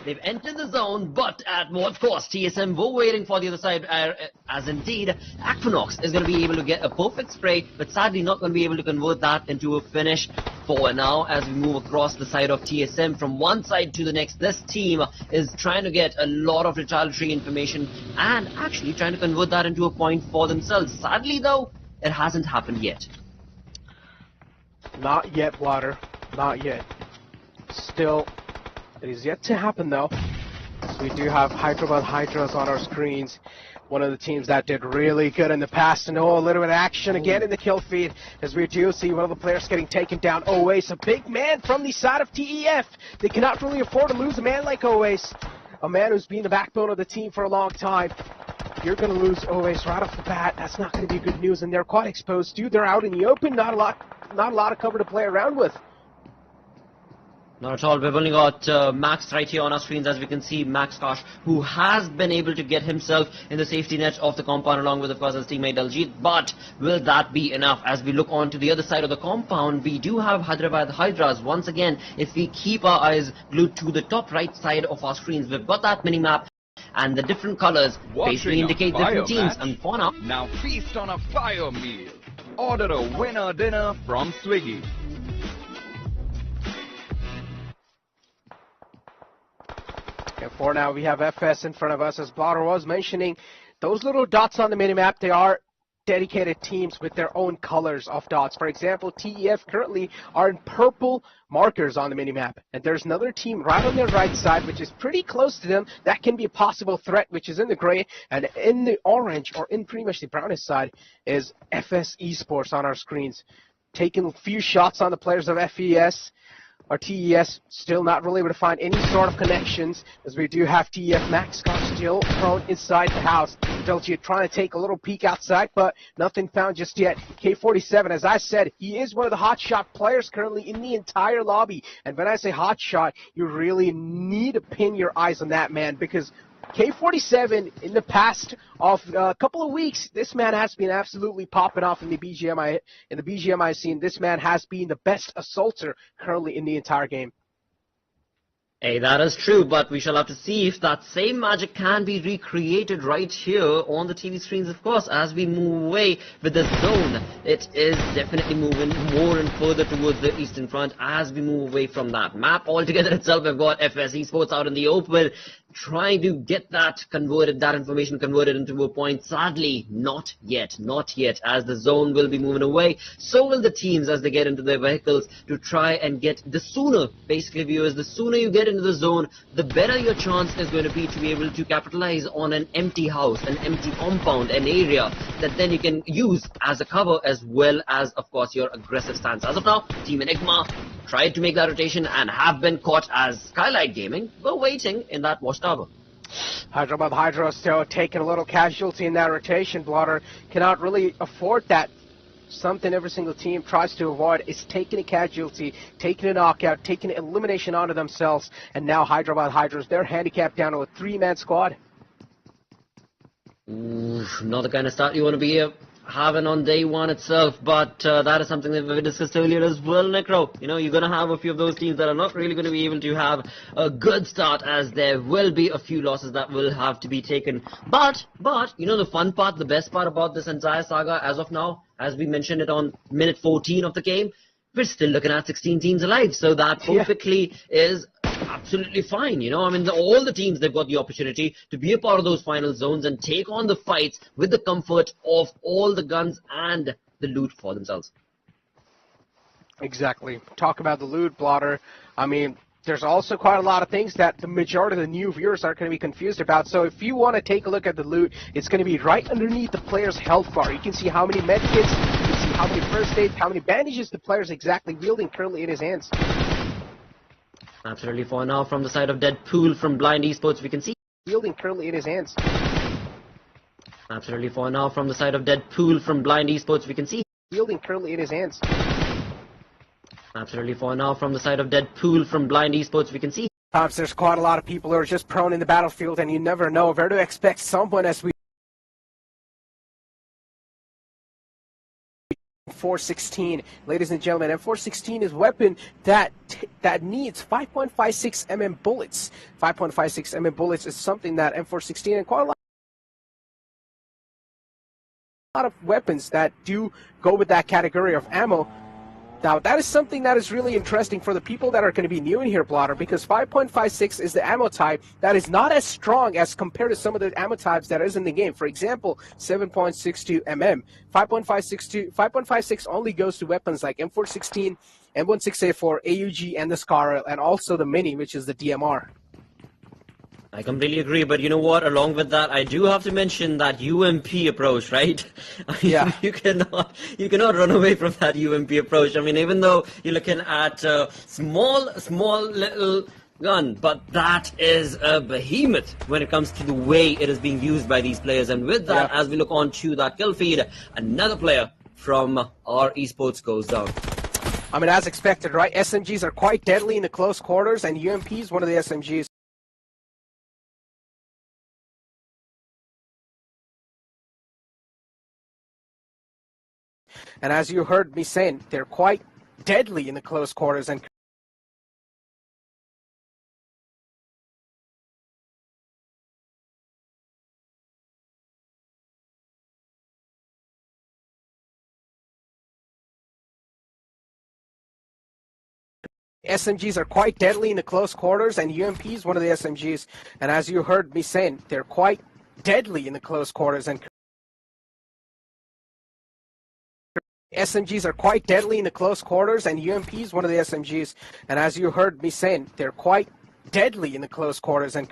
They've entered the zone, but at what cost? TSM were waiting for the other side, as indeed Aquinox is going to be able to get a perfect spray, but sadly not going to be able to convert that into a finish for now. As we move across the side of TSM from one side to the next, this team is trying to get a lot of retaliatory information and actually trying to convert that into a point for themselves. Sadly though, it hasn't happened yet. Not yet, Water. Not yet. Still, it is yet to happen though. So we do have Hyderabad Hydras on our screens. One of the teams that did really good in the past, and a little bit of action again in the kill feed as we do see one of the players getting taken down. Oasis, a big man from the side of TEF. They cannot really afford to lose a man like Oasis, a man who's been the backbone of the team for a long time. You're going to lose Oasis right off the bat. That's not going to be good news, and they're quite exposed too. They're out in the open, not a lot of cover to play around with. Not at all. We've only got Max right here on our screens, as we can see. Max Kosh, who has been able to get himself in the safety net of the compound along with, of course, his teammate Daljit. But will that be enough? As we look on to the other side of the compound, we do have Hyderabad Hydras. Once again, if we keep our eyes glued to the top right side of our screens, we've got that mini-map, and the different colors basically indicate different teams. And for now, now feast on a fire meal. Order a winner dinner from Swiggy. And for now, we have FS in front of us. As Blotter was mentioning, those little dots on the minimap, they are dedicated teams with their own colors of dots. For example, TEF currently are in purple markers on the minimap. And there's another team right on their right side, which is pretty close to them. That can be a possible threat, which is in the gray. And in the orange, or in pretty much the brownish side, is FS Esports on our screens. Taking a few shots on the players of FES. Our TES still not really able to find any sort of connections, as we do have TEF Max Kosh still prone inside the house. Daljit trying to take a little peek outside, but nothing found just yet. K47, as I said, he is one of the hotshot players currently in the entire lobby. And when I say hotshot, you really need to pin your eyes on that man, because K47, in the past of a couple of weeks, this man has been absolutely popping off in the BGMI scene. This man has been the best assaulter currently in the entire game. Hey, that is true, but we shall have to see if that same magic can be recreated right here on the TV screens, of course, as we move away with the zone. It is definitely moving more and further towards the eastern front as we move away from that map altogether itself. We've got FS Esports out in the open, trying to get that information converted into a point. Sadly, not yet, as the zone will be moving away. So will the teams as they get into their vehicles to try and get the sooner, basically viewers, the sooner you get into the zone, the better your chance is going to be able to capitalize on an empty house, an empty compound, an area that then you can use as a cover as well as, of course, your aggressive stance. As of now, Team Enigma tried to make that rotation and have been caught as GodLike Gaming were waiting in that watchtower. Hyderabad Hydra still taking a little casualty in that rotation. Blotter cannot really afford that. Something every single team tries to avoid is taking a casualty, taking a knockout, taking an elimination onto themselves. And now Hyderabad Hydras, they're handicapped down to a 3-man squad. Oof, not the kind of start you want to be having on day one itself, but that is something that we discussed earlier as well, Necro. You know, you're going to have a few of those teams that are not really going to be able to have a good start, as there will be a few losses that will have to be taken. But, you know, the fun part, the best part about this entire saga as of now, as we mentioned it on minute 14 of the game, we're still looking at 16 teams alive, so that perfectly is absolutely fine. You know, I mean, all the teams, they've got the opportunity to be a part of those final zones and take on the fights with the comfort of all the guns and the loot for themselves. Exactly. Talk about the loot, Blotter. I mean, there's also quite a lot of things that the majority of the new viewers are going to be confused about. So if you want to take a look at the loot, it's going to be right underneath the player's health bar. You can see how many medkits, you can see how many first aids, how many bandages the player's exactly wielding currently in his hands. Absolutely fine. Now from the side of Deadpool from Blind Esports, we can see wielding currently in his hands. Absolutely fine. Now from the side of Deadpool from Blind Esports, we can see wielding currently in his hands. Absolutely fine. Now from the side of Deadpool from Blind Esports, we can see there's quite a lot of people who are just prone in the battlefield, and you never know where to expect someone as we 416, ladies and gentlemen. M416 is a weapon that needs 5.56 mm bullets. 5.56 mm bullets is something that M416 and quite a lot of weapons that do go with that category of ammo. Now, that is something that is really interesting for the people that are going to be new in here, Blotter, because 5.56 is the ammo type that is not as strong as compared to some of the ammo types that is in the game. For example, 7.62 mm. 5.56 only goes to weapons like M416, M16A4, AUG, and the SCAR, and also the Mini, which is the DMR. I completely agree, but you know what? Along with that, I do have to mention that UMP approach, right? I mean, yeah. You cannot run away from that UMP approach. I mean, even though you're looking at a small little gun, but that is a behemoth when it comes to the way it is being used by these players. And with that, as we look on to that kill feed, another player from our esports goes down. I mean, as expected, right? SMGs are quite deadly in the close quarters, and UMP is one of the SMGs. And as you heard me saying, they're quite deadly in the close quarters. And SMGs are quite deadly in the close quarters, and UMP is one of the SMGs. And as you heard me saying, they're quite deadly in the close quarters. And SMGs are quite deadly in the close quarters, and UMP is one of the SMGs. And as you heard me saying, they're quite deadly in the close quarters. And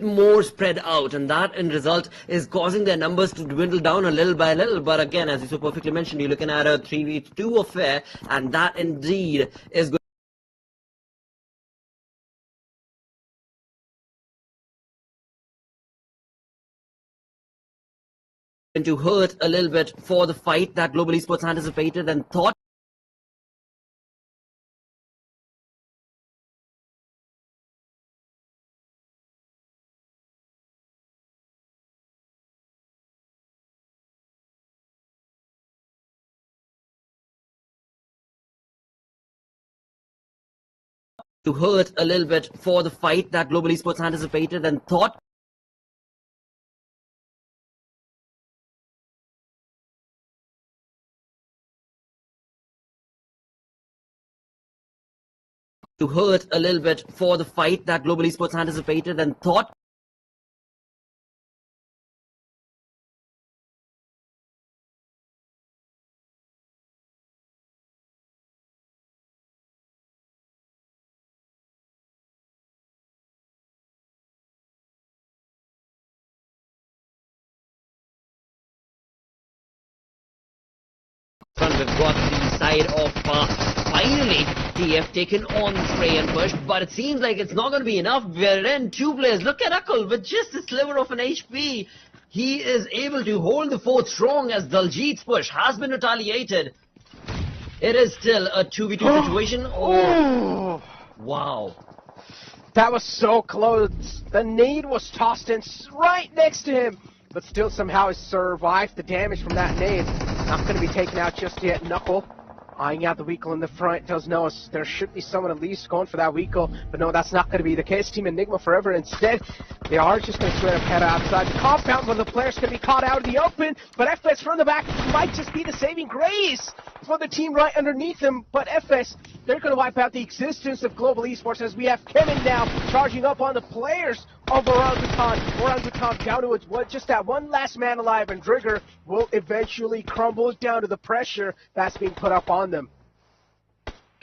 more spread out, and that in result is causing their numbers to dwindle down a little by little. But again, as you so perfectly mentioned, you're looking at a 3v2 affair, and that indeed is going to hurt a little bit for the fight that Global Esports anticipated and thought to hurt a little bit for the fight that Global Esports anticipated and thought to hurt a little bit for the fight that Global Esports anticipated and thought we've got the side of finally TF taken on Spray and Push, but it seems like it's not going to be enough. We're in two players. Look at Akul with just a sliver of an HP. He is able to hold the fort strong as Daljit's push has been retaliated. It is still a 2v2 situation. Oh, wow. That was so close. The nade was tossed in right next to him, but still somehow he survived the damage from that nade. Not going to be taken out just yet. Knuckle eyeing out the Weekle in the front. Does know there should be someone at least going for that Weekle, but no, that's not going to be the case. Team Enigma forever. Instead, they are just going to straight up head outside the compound where the players can be caught out in the open, but FS from the back might just be the saving grace for the team right underneath them. But FS, they're going to wipe out the existence of Global Esports as we have Kevin now charging up on the players of Orangutan. Orangutan down to just that one last man alive, and Drigger will eventually crumble down to the pressure that's being put up on them.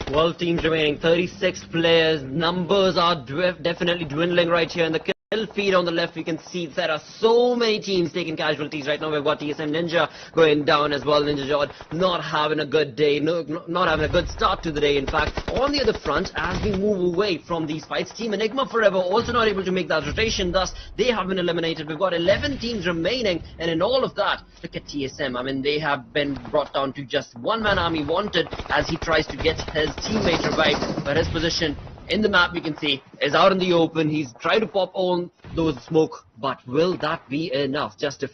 12 teams remaining, 36 players. Numbers are definitely dwindling right here in the kill feed on the left. We can see there are so many teams taking casualties right now. We've got TSM Ninja going down as well. Ninja Jod not having a good day, not having a good start to the day. In fact, on the other front, as we move away from these fights, Team Enigma forever also not able to make that rotation. Thus, they have been eliminated. We've got 11 teams remaining, and in all of that, look at TSM. I mean, they have been brought down to just one-man army wanted as he tries to get his teammate revived, but his position in the map, we can see, is out in the open. He's trying to pop on those smoke, but will that be enough? Just a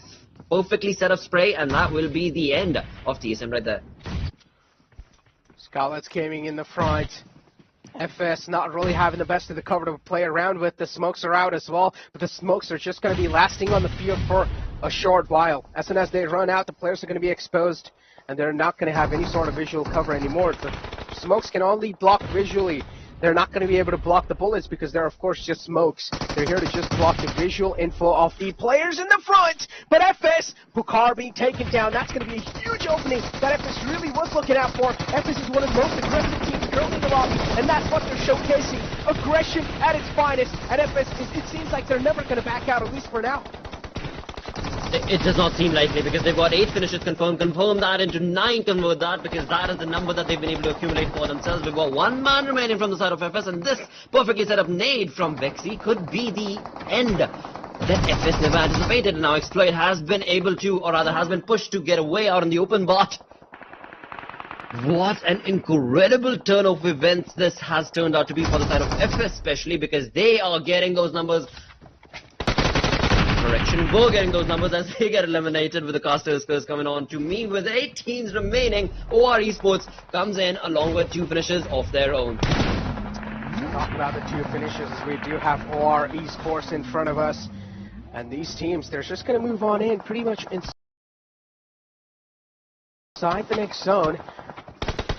perfectly set up spray, and that will be the end of TSM right there. Scarlet's gaming in the front. FS not really having the best of the cover to play around with. The smokes are out as well, but the smokes are just going to be lasting on the field for a short while. As soon as they run out, the players are going to be exposed, and they're not going to have any sort of visual cover anymore. The smokes can only block visually. They're not going to be able to block the bullets because they're, of course, just smokes. They're here to just block the visual info of the players in the front. But FS, Pucar being taken down, that's going to be a huge opening that FS really was looking out for. FS is one of the most aggressive teams currently in the lobby, and that's what they're showcasing. Aggression at its finest. And FS, it seems like they're never going to back out, at least for now. It does not seem likely because they've got 8 finishes confirmed. Confirm that into 9, convert that, because that is the number that they've been able to accumulate for themselves. We've got 1 man remaining from the side of FS, and this perfectly set up nade from Vexy could be the end that FS never anticipated. Now Exploit has been able to, or rather has been pushed to get away out in the open, but what an incredible turn of events this has turned out to be for the side of FS, especially because they are getting those numbers. Correction, we're getting those numbers as they get eliminated with the casters curse coming on to me. With 8 teams remaining, OR Esports comes in along with 2 finishes of their own. Talk about the 2 finishes, we do have OR Esports in front of us, and these teams, they're just going to move on in pretty much inside the next zone,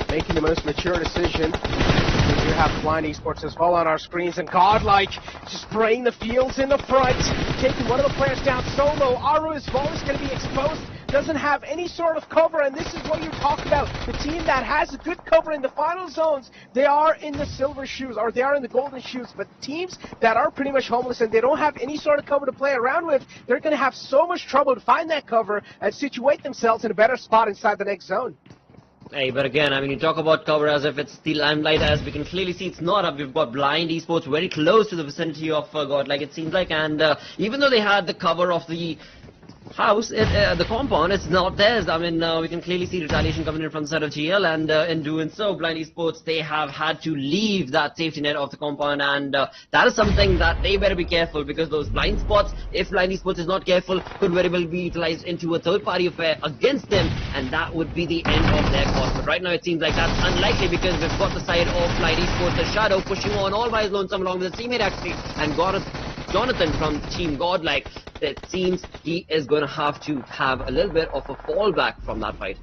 making the most mature decision. We do have Blind Esports as well on our screens, and GodLike just spraying the fields in the front, taking one of the players down solo. Aru as well is going to be exposed, doesn't have any sort of cover, and this is what you talk about. The team that has a good cover in the final zones, they are in the silver shoes, or they are in the golden shoes, but teams that are pretty much homeless and they don't have any sort of cover to play around with, they're going to have so much trouble to find that cover and situate themselves in a better spot inside the next zone. Hey, but again, I mean, you talk about cover as if it's the limelight, as we can clearly see it's not. We've got Blind Esports very close to the vicinity of GodLike, it seems like, and even though they had the cover of the house, the compound, it's not theirs. I mean, we can clearly see retaliation coming in from the side of GL, and in doing so, Blind Esports, they have had to leave that safety net of the compound, and that is something that they better be careful, because those blind spots, if Blind Esports is not careful, could very well be utilized into a third-party affair against them, and that would be the end of their cause. But right now, it seems like that's unlikely, because we've got the side of Blind Esports, the Shadow, pushing on all by his lonesome along with his teammate, actually, and Jonathan from Team GodLike. It seems he is going to have a little bit of a fallback from that fight.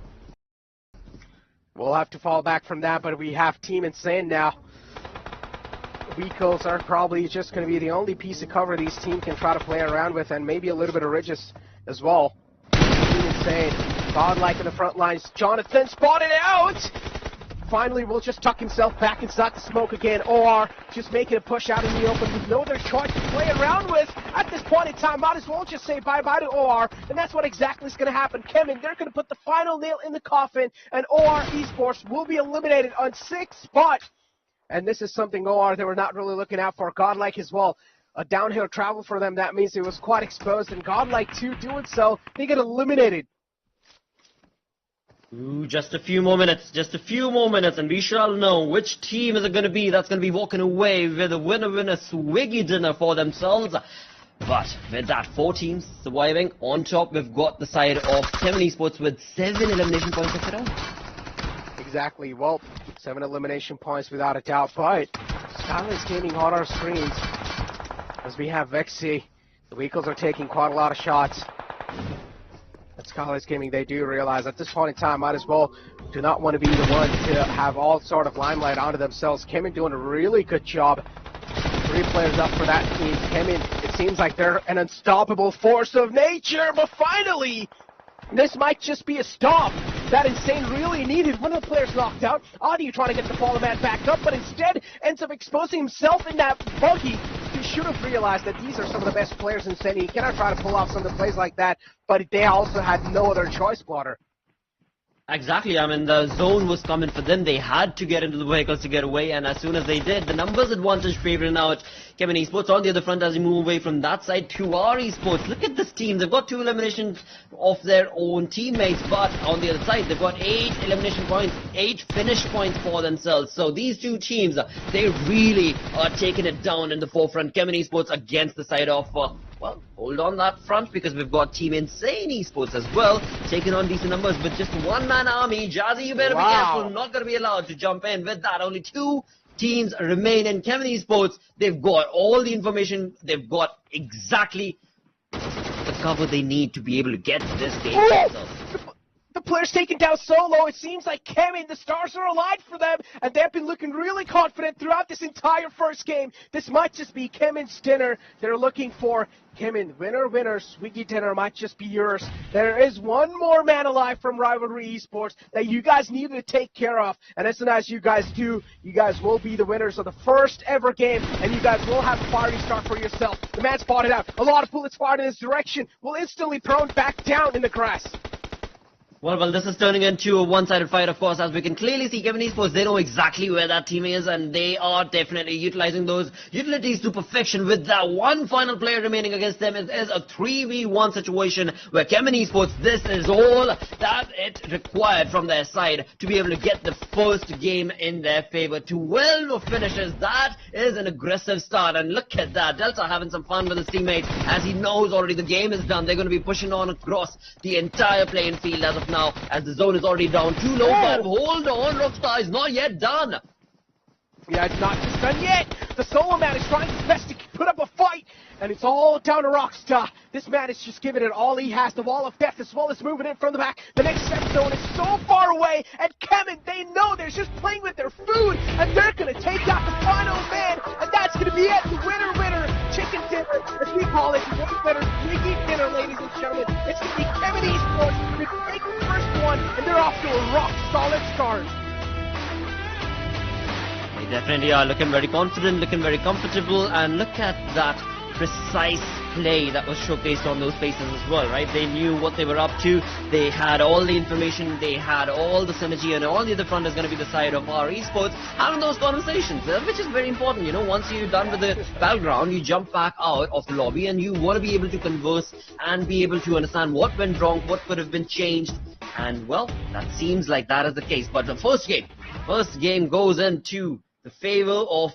We'll have to fall back from that, but we have Team Insane now. Vehicles are probably just going to be the only piece of cover these teams can try to play around with, and maybe a little bit of Regis as well. Team Insane, GodLike in the front lines. Jonathan spotted out! Finally will just tuck himself back inside the smoke again. OR just making a push out in the open with no other choice to play around with. At this point in time, might as well just say bye-bye to OR, and that's what exactly is going to happen. Kevin, they're going to put the final nail in the coffin, and OR Esports will be eliminated on 6th spot. And this is something OR they were not really looking out for. GodLike as well. A downhill travel for them, that means it was quite exposed, and GodLike too doing so, they get eliminated. Ooh, just a few more minutes, and we shall know which team is it going to be that's going to be walking away with a winner swiggy dinner for themselves. But with that, 4 teams surviving. On top, we've got the side of Kevin Esports with 7 elimination points of their own. Exactly, well, 7 elimination points without a doubt, but Skyline's Gaming on our screens as we have Vexy. The vehicles are taking quite a lot of shots. At Skyline's Gaming, they do realize at this point in time, might as well do not want to be the one to have all sort of limelight onto themselves. Kemin doing a really good job. 3 players up for that team. Kemin, it seems like they're an unstoppable force of nature, but finally, this might just be a stop that Insane really needed. One of the players knocked out. Adi trying to get the fallen man back up, but instead ends up exposing himself in that buggy. He should have realized that these are some of the best players in Insane. He cannot try to pull off some of the plays like that, but they also had no other choice, Blotter. Exactly, I mean, the zone was coming for them. They had to get into the vehicles to get away, and as soon as they did, the numbers advantage favoring out Kevin Esports on the other front as we move away from that side to our Esports. Look at this team. They've got 2 eliminations of their own teammates, but on the other side, they've got 8 elimination points, 8 finish points for themselves. So these 2 teams, they really are taking it down in the forefront. Kevin Esports against the side of... well, hold on that front, because we've got Team Insane Esports as well, taking on decent numbers with just 1-man army. Jazzy, you better be careful, not going to be allowed to jump in with that. Only 2 teams remain in Kevin Esports. They've got all the information, they've got exactly the cover they need to be able to get this game. The player's taken down solo. It seems like Kemin, the stars are aligned for them, and they've been looking really confident throughout this entire first game. This might just be Kemin's dinner they're looking for. Kemin, winner, Swiggy dinner might just be yours. There is one more man alive from Rivalry Esports that you guys need to take care of, and as soon as you guys do, you guys will be the winners of the first ever game, and you guys will have a fiery start for yourself. The man spotted out. A lot of bullets fired in his direction. Will instantly thrown back down in the grass. Well, this is turning into a one-sided fight, of course, as we can clearly see. Kevin Esports, they know exactly where that team is, and they are definitely utilizing those utilities to perfection. With that one final player remaining against them, it is a 3v1 situation where Kevin Esports, this is all that it required from their side to be able to get the first game in their favor. 12 finishes, that is an aggressive start, and look at that. Delta having some fun with his teammates as he knows already the game is done. They're going to be pushing on across the entire playing field as of now, as the zone is already down too low. But hold on, Rockstar is not yet done. Yeah, it's not just done yet. The solo man is trying his best to put up a fight, and it's all down to Rockstar. This man is just giving it all he has. The wall of death as well as moving in from the back. The next step zone is so far away, and Kemin, they know they're just playing with their food, and they're going to take out the final man, and that's going to be it. The winner, chicken dinner, as we call it. Winner, Swiggy dinner, ladies and gentlemen. It's going to be Kevin Esports. They take the first one, and they're off to a rock-solid start. They definitely are looking very confident, looking very comfortable, and look at that precise play that was showcased on those faces as well, right? They knew what they were up to. They had all the information. They had all the synergy, and on the other front is going to be the side of our esports having those conversations, which is very important. You know, once you're done with the battleground, you jump back out of the lobby and you want to be able to converse and be able to understand what went wrong, what could have been changed, and well, that seems like that is the case. But the first game goes into the favor of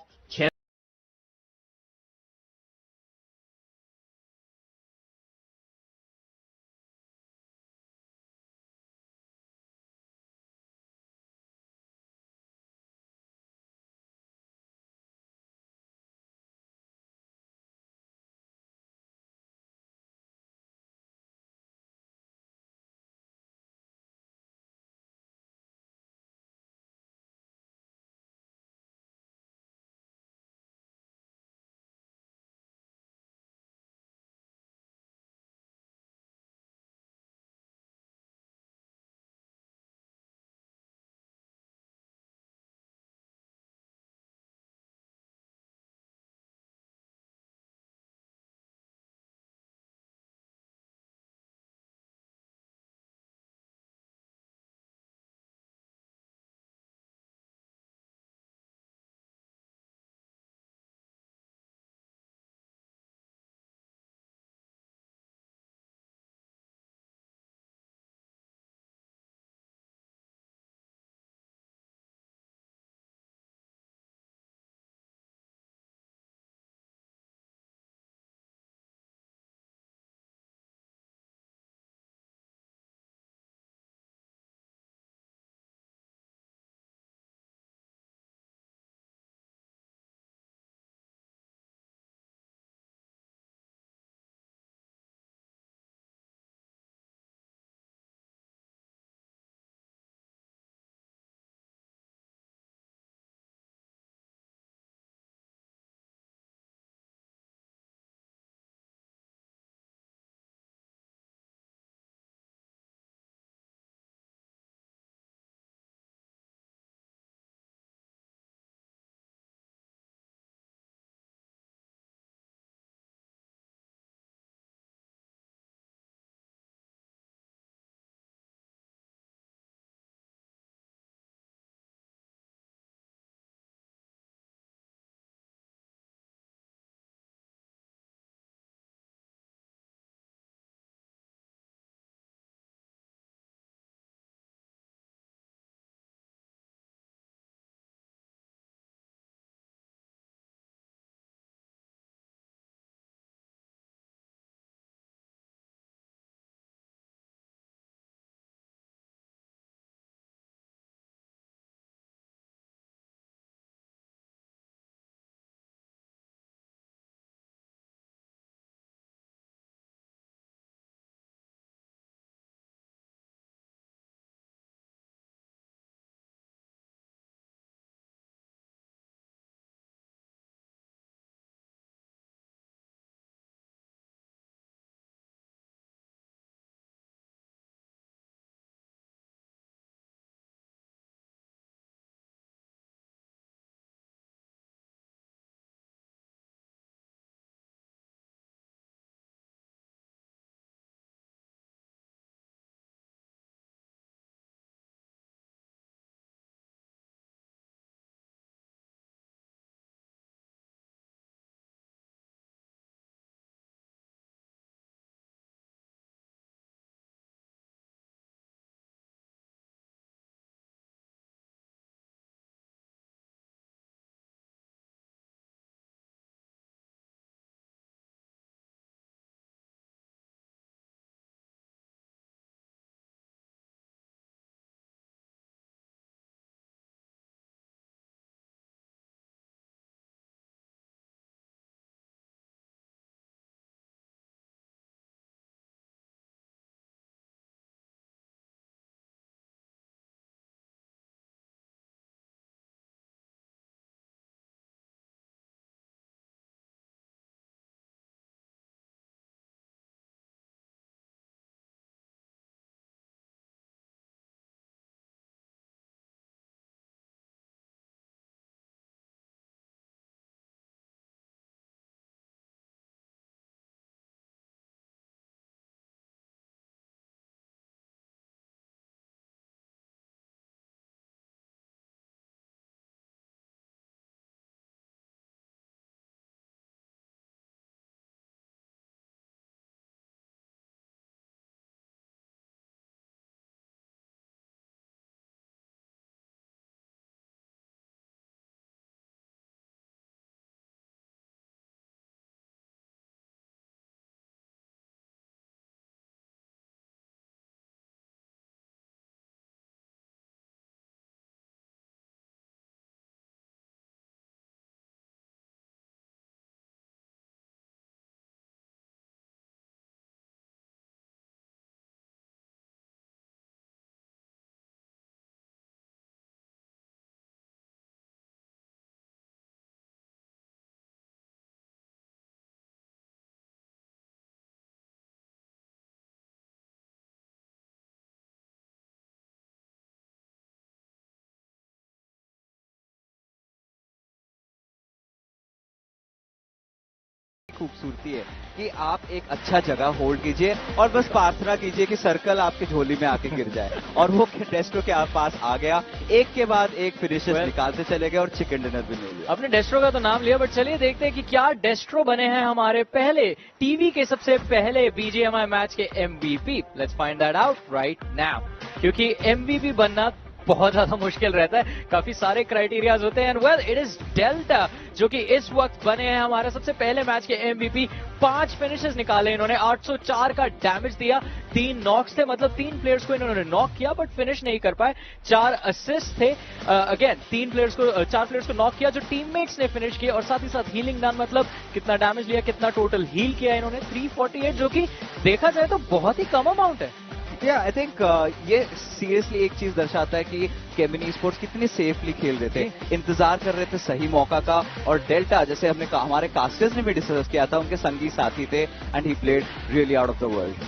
खूबसूरती है कि आप एक अच्छा जगह hold कीजिए और बस प्रार्थना कीजिए कि सर्कल आपकी झोली में आके गिर जाए। और वो डेस्ट्रो के पास आ गया, एक के बाद एक फिनिशेस निकालते चले गए और चिकन डिनर भी ले लिया। आपने डेस्ट्रो का तो नाम लिया, बट चलिए देखते हैं कि क्या डेस्ट्रो बने हैं हमारे पहले टीवी के सबसे पहले BGMI मैच के MVP। Let's find that out right now, क्योंकि MVP बनना बहुत ज्यादा मुश्किल रहता है, काफी सारे क्राइटेरियाज होते हैं। And well it is delta जो कि इस वक्त बने हैं हमारे सबसे पहले मैच के MVP। 5 फिनिशेस निकाले इन्होंने, 804 का डैमेज दिया, 3 नॉक्स थे, मतलब 3 प्लेयर्स को इन्होंने नॉक किया बट फिनिश नहीं कर पाए। 4 असिस्ट थे, अगेन 4 प्लेयर्स को नॉक किया जो टीममेट्स ने फिनिश किए, और साथ ही साथ हीलिंग डन, मतलब कितना डैमेज लिया, कितना टोटल हील किया इन्होंने 348, जो कि देखा जाए तो बहुत ही कम अमाउंट है। आई थिंक ये सीरियसली एक चीज दर्शाता है कि केमिन ई-स्पोर्ट्स कितनी सेफली खेल रहे थे, इंतजार कर रहे थे सही मौका का। और डेल्टा, जैसे हमने कहा, हमारे कास्टर्स ने भी डिस्कस किया था, उनके संगी साथी थे and he played really out of the world.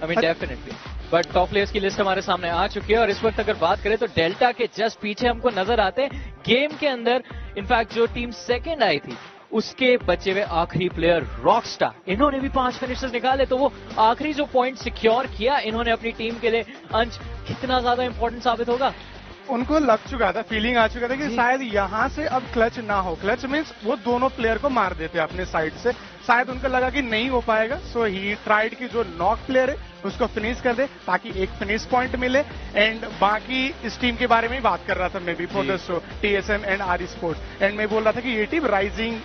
I mean definitely, but top players की लिस्ट हमारे सामने आ चुकी है और इस वक्त अगर बात करें तो डेल्टा के जस्ट पीछे हमको नजर आते हैं गेम के अंदर। इनफैक्ट जो टीम सेकेंड आई थी उसके बचे हुए आखिरी प्लेयर रॉकस्टार, इन्होंने भी 5 फिनिशेस निकाले, तो वो आखिरी जो पॉइंट सिक्योर किया इन्होंने अपनी टीम के लिए, अंश कितना ज्यादा इंपॉर्टेंट साबित होगा। उनको लग चुका था, फीलिंग आ चुका था कि शायद यहाँ से अब क्लच ना हो। क्लच मीन्स वो दोनों प्लेयर को मार देते अपने साइड से, शायद उनको लगा कि नहीं हो पाएगा। सो ही ट्राइड की जो नॉक प्लेयर है उसको फिनिश कर दे ताकि एक फिनिश पॉइंट मिले। एंड बाकी इस टीम के बारे में ही बात कर रहा था मैं भी for the show, TSM and ESports। And मैं बोल रहा था कि ये टीम राइजिंग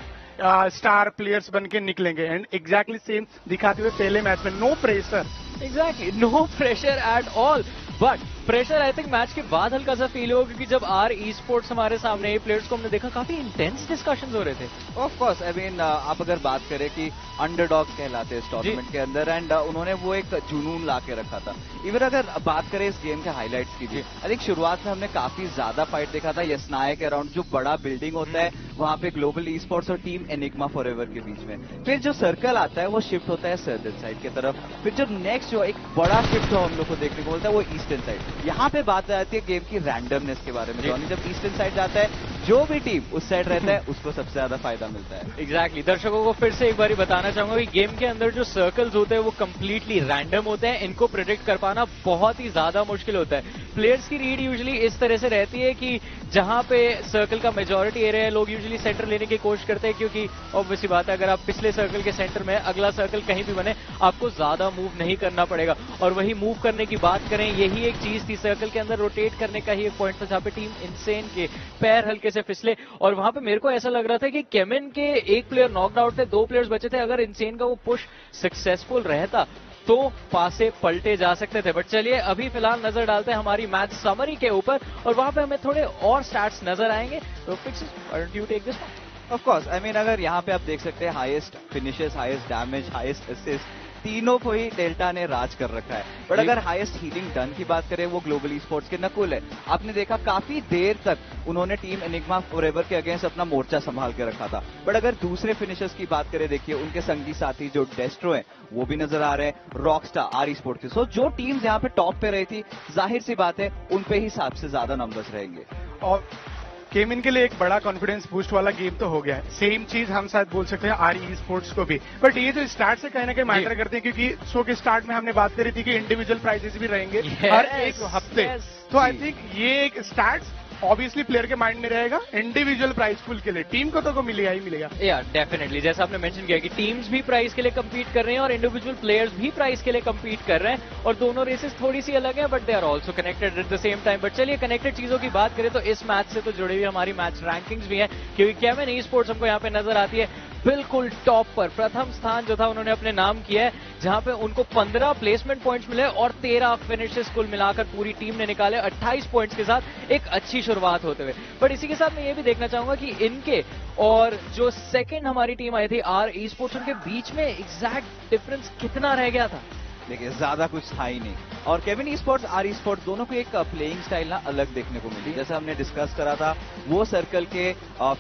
स्टार प्लेयर्स बन के निकलेंगे, एंड एग्जैक्टली सेम दिखाते हुए पहले मैच में। No pressure, exactly no pressure at all, but pressure I think match के बाद हल्का सा फील होगा, क्योंकि जब ESports हमारे सामने प्लेयर्स को हमने देखा, काफी इंटेंस डिस्कशंस हो रहे थे। ऑफ कोर्स, आई मीन आप अगर बात करें कि अंडरडॉग कहलाते हैं इस टूर्नामेंट के अंदर, एंड उन्होंने वो एक जुनून ला के रखा था। इवन अगर बात करें इस गेम के हाईलाइट्स की भी, आई थिंक शुरुआत में हमने काफी ज्यादा फाइट देखा था यस्नाया के अराउंड, जो बड़ा बिल्डिंग होता है वहां पे ग्लोबल ई-स्पोर्ट्स और टीम एनिग्मा फॉरएवर के बीच में। फिर जो सर्कल आता है वो शिफ्ट होता है सर्दर्न साइड की तरफ, फिर जो नेक्स्ट जो एक बड़ा शिफ्ट हम लोग को देखने को मिलता है वो ईस्टर्न साइड। यहाँ पे बात आती है गेम की रैंडमनेस के बारे में, जॉनी जब ईस्टर्न साइड जाता है जो भी टीम उस साइड रहता है उसको सबसे ज्यादा फायदा मिलता है। एग्जैक्टली, दर्शकों को फिर से एक बार बताना चाहूंगा कि गेम के अंदर जो सर्कल्स होते हैं वो कंप्लीटली रैंडम होते हैं, इनको प्रेडिक्ट कर पाना बहुत ही ज्यादा मुश्किल होता है। प्लेयर्स की रीड यूजुअली इस तरह से रहती है कि जहां पे सर्कल का मेजॉरिटी एरिया है, लोग यूजुअली सेंटर लेने की कोशिश करते हैं, क्योंकि ऑब्वियसली बात है अगर आप पिछले सर्कल के सेंटर में, अगला सर्कल कहीं भी बने, आपको ज्यादा मूव नहीं करना पड़ेगा। और वही मूव करने की बात करें, यही एक चीज थी, सर्कल के अंदर रोटेट करने का ही एक पॉइंट था जहां पे टीम इनसेन के पैर हल्के से फिसले, और वहां पे मेरे को ऐसा लग रहा था कि केमिन के एक प्लेयर नॉकड आउट थे, 2 प्लेयर्स बचे थे, अगर इनसेन का वो पुश सक्सेसफुल रहता तो पासे पलटे जा सकते थे। बट चलिए अभी फिलहाल नजर डालते हैं हमारी मैच समरी के ऊपर, और वहां पे हमें थोड़े और स्टैट्स नजर आएंगे। तो fix you take this one. Of course, I mean अगर यहाँ पे आप देख सकते हैं highest finishes, highest damage, highest assist, तीनों को ही डेल्टा ने राज कर रखा है। बट अगर हाईएस्ट हीलिंग डन की बात करें वो ग्लोबल ई-स्पोर्ट्स के नकुल है। आपने देखा काफी देर तक उन्होंने टीम एनिग्मा फॉरएवर के अगेंस्ट अपना मोर्चा संभाल के रखा था। बट अगर दूसरे फिनिशर्स की बात करें, देखिए उनके संगी साथी जो डेस्ट्रो है वो भी नजर आ रहे हैं, रॉकस्टार, ESports के। सो जो टीम्स यहाँ पे टॉप पे रही थी, जाहिर सी बात है उन पे ही सबसे ज्यादा नंबर्स रहेंगे। और केमिन के लिए एक बड़ा कॉन्फिडेंस बूस्ट वाला गेम तो हो गया है। सेम चीज हम शायद बोल सकते हैं ESports को भी। बट ये जो स्टार्ट से कहीं ना कहीं मैटर करते हैं, क्योंकि शो के स्टार्ट में हमने बात करी थी कि इंडिविजुअल प्राइजेस भी रहेंगे हर एक हफ्ते। तो आई थिंक ये एक स्टार्ट ऑब्वियसली प्लेयर के माइंड में रहेगा, इंडिविजुअल प्राइज फुल के लिए टीम को तो मिलेगा ही मिलेगा। यार डेफिनेटली, जैसा आपने मेंशन किया कि टीम्स भी प्राइज के लिए compete कर रहे हैं और इंडिविजुअल प्लेयर्स भी प्राइज के लिए compete कर रहे हैं, और दोनों रेसेस थोड़ी सी अलग है but they are also connected at the same time. But चलिए कनेक्टेड चीजों की बात करें तो इस मैच से तो जुड़ी हुई हमारी मैच रैंकिंग्स भी हैं, क्योंकि केमिन ई-स्पोर्ट्स हमको यहाँ पे नजर आती है बिल्कुल टॉप पर। प्रथम स्थान जो था उन्होंने अपने नाम किया है, जहां पे उनको 15 प्लेसमेंट पॉइंट्स मिले और 13 फिनिशेस कुल मिलाकर पूरी टीम ने निकाले 28 पॉइंट्स के साथ, एक अच्छी शुरुआत होते हुए। बट इसी के साथ मैं ये भी देखना चाहूंगा कि इनके और जो सेकंड हमारी टीम आई थी ESports, उनके बीच में एग्जैक्ट डिफरेंस कितना रह गया था। देखिए ज्यादा कुछ था ही नहीं, और केमिन ई-स्पोर्ट्स, ESports दोनों को एक प्लेइंग स्टाइल ना अलग देखने को मिली। जैसे हमने डिस्कस करा था, वो सर्कल के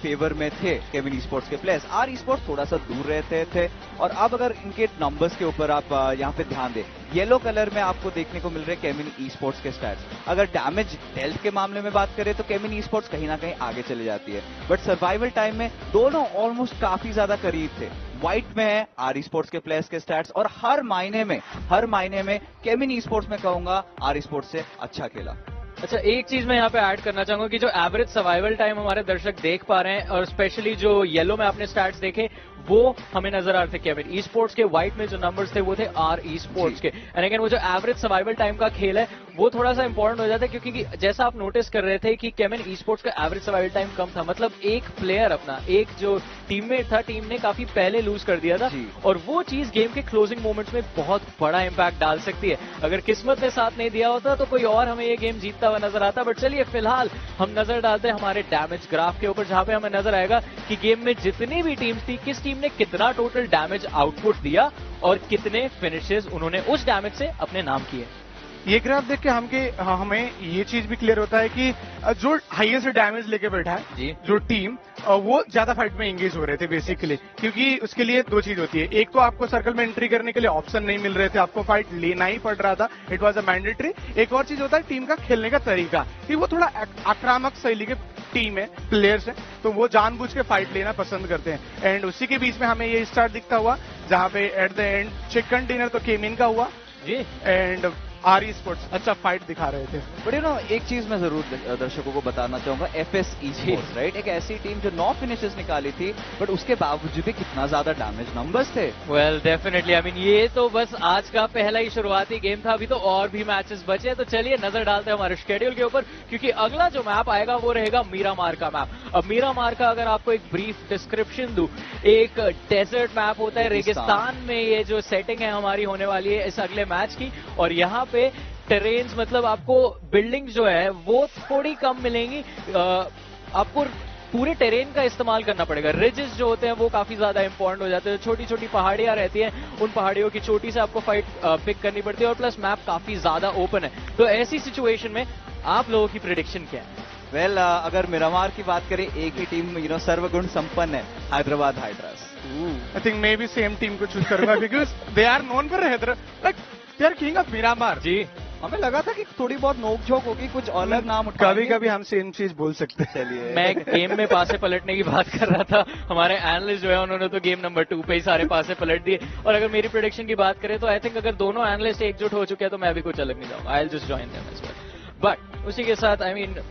फेवर में थे केमिन ई-स्पोर्ट्स के प्लेयर्स, ESports थोड़ा सा दूर रहते थे। और अब अगर इनके नंबर्स के ऊपर आप यहाँ पे ध्यान दें, येलो कलर में आपको देखने को मिल रहे केमिन ई-स्पोर्ट्स के स्टैट्स। अगर डैमेज डेल्ट के मामले में बात करें तो केमिन ई-स्पोर्ट्स कहीं ना कहीं आगे चले जाती है, बट सर्वाइवल टाइम में दोनों ऑलमोस्ट काफी ज्यादा करीब थे। व्हाइट में है आर ई-स्पोर्ट्स के प्लेयर्स के स्टैट्स, और हर महीने में केमिन ई-स्पोर्ट्स में कहूंगा आर ई-स्पोर्ट्स से अच्छा खेला। अच्छा, एक चीज मैं यहाँ पे ऐड करना चाहूंगा कि जो एवरेज सर्वाइवल टाइम हमारे दर्शक देख पा रहे हैं, और स्पेशली जो येलो में आपने स्टैट्स देखे, वो हमें नजर आ रहे थे केविन ई स्पोर्ट्स के। व्हाइट में जो नंबर्स थे वो थे आर ई स्पोर्ट्स के। एंड अगेन वो जो एवरेज सर्वाइवल टाइम का खेल है वो थोड़ा सा इंपॉर्टेंट हो जाता है, क्योंकि जैसा आप नोटिस कर रहे थे कि केविन ई स्पोर्ट्स का एवरेज सर्वाइवल टाइम कम था। मतलब एक प्लेयर अपना, एक जो टीममेट था, टीम ने काफी पहले लूज कर दिया था, और वो चीज गेम के क्लोजिंग मोमेंट्स में बहुत बड़ा इंपैक्ट डाल सकती है। अगर किस्मत ने साथ नहीं दिया होता तो कोई और हमें ये गेम जीतता हुआ नजर आता। बट चलिए फिलहाल हम नजर डालते हैं हमारे डैमेज ग्राफ के ऊपर, जहां पे हमें नजर आएगा कि गेम में जितनी भी टीम्स थी, किस टीम ने कितना टोटल डैमेज आउटपुट दिया और कितने फिनिशेस उन्होंने उस डैमेज से अपने नाम किए। ये ग्राफ देख के हमें ये चीज भी क्लियर होता है कि जो हाईएस्ट डैमेज लेके बैठा है जो टीम, वो ज्यादा फाइट में एंगेज हो रहे थे बेसिकली, क्योंकि उसके लिए दो चीज होती है। एक तो आपको सर्कल में एंट्री करने के लिए ऑप्शन नहीं मिल रहे थे, आपको फाइट लेना ही पड़ रहा था, इट वाज अ मैंडेटरी। एक और चीज होता है टीम का खेलने का तरीका, कि वो थोड़ा आक्रामक शैली के टीम है, प्लेयर्स है, तो वो जानबूझ के फाइट लेना पसंद करते हैं। एंड उसी के बीच में हमें ये स्टार्ट दिखता हुआ, जहां पे at the end chicken dinner तो केमिन का हुआ जी, एंड आर ई स्पोर्ट्स अच्छा फाइट दिखा रहे थे। बट यू नो, एक चीज मैं जरूर दर्शकों को बताना चाहूंगा, एफएस ई-स्पोर्ट्स राइट, एक ऐसी टीम जो 9 फिनिशेस निकाली थी, बट उसके बावजूद भी कितना ज्यादा डैमेज नंबर्स थे। वेल डेफिनेटली, आई मीन ये तो बस आज का पहला ही शुरुआती गेम था, अभी तो और भी मैचेस बचे। तो चलिए नजर डालते हैं हमारे शेड्यूल के ऊपर, क्योंकि अगला जो मैप आएगा वो रहेगा मीरामार का मैप। अब मीरामार का अगर आपको एक ब्रीफ डिस्क्रिप्शन दूं, एक डेजर्ट मैप होता है, रेगिस्तान में ये जो सेटिंग है हमारी होने वाली है इस अगले मैच की, और यहाँ पे टेरेन्स, मतलब आपको बिल्डिंग जो है वो थोड़ी कम मिलेंगी, आपको पूरे टेरेन का इस्तेमाल करना पड़ेगा। रिजेस जो होते हैं वो काफी ज्यादा इंपॉर्टेंट हो जाते हैं, छोटी छोटी पहाड़ियां रहती हैं, उन पहाड़ियों की चोटी से आपको फाइट पिक करनी पड़ती है, और प्लस मैप काफी ज्यादा ओपन है। तो ऐसी सिचुएशन में आप लोगों की प्रेडिक्शन क्या है? वेल, अगर मिरामार की बात करें, एक ही टीम सर्वगुण संपन्न है, हैदराबाद हाइड्रास। आई थिंक मे भी सेम टीम को चूज करूंगा, because they are known for Hyderabad, like they are king of Miramar. जी, हमें लगा था कि थोड़ी बहुत नोकझोंक होगी, कुछ अलग नाम कभी कभी हम सेम चीज बोल सकते हैं। चलिए, मैं गेम में पासे पलटने की बात कर रहा था, हमारे एनालिस्ट जो है उन्होंने तो गेम नंबर 2 पे ही सारे पासे पलट दिए। और अगर मेरी प्रेडिक्शन की बात करें तो आई थिंक अगर दोनों एनालिस्ट एकजुट हो चुके हैं तो मैं भी कुछ अलग नहीं जाऊंगा, I will just join them as well. But उसी के साथ आई मीन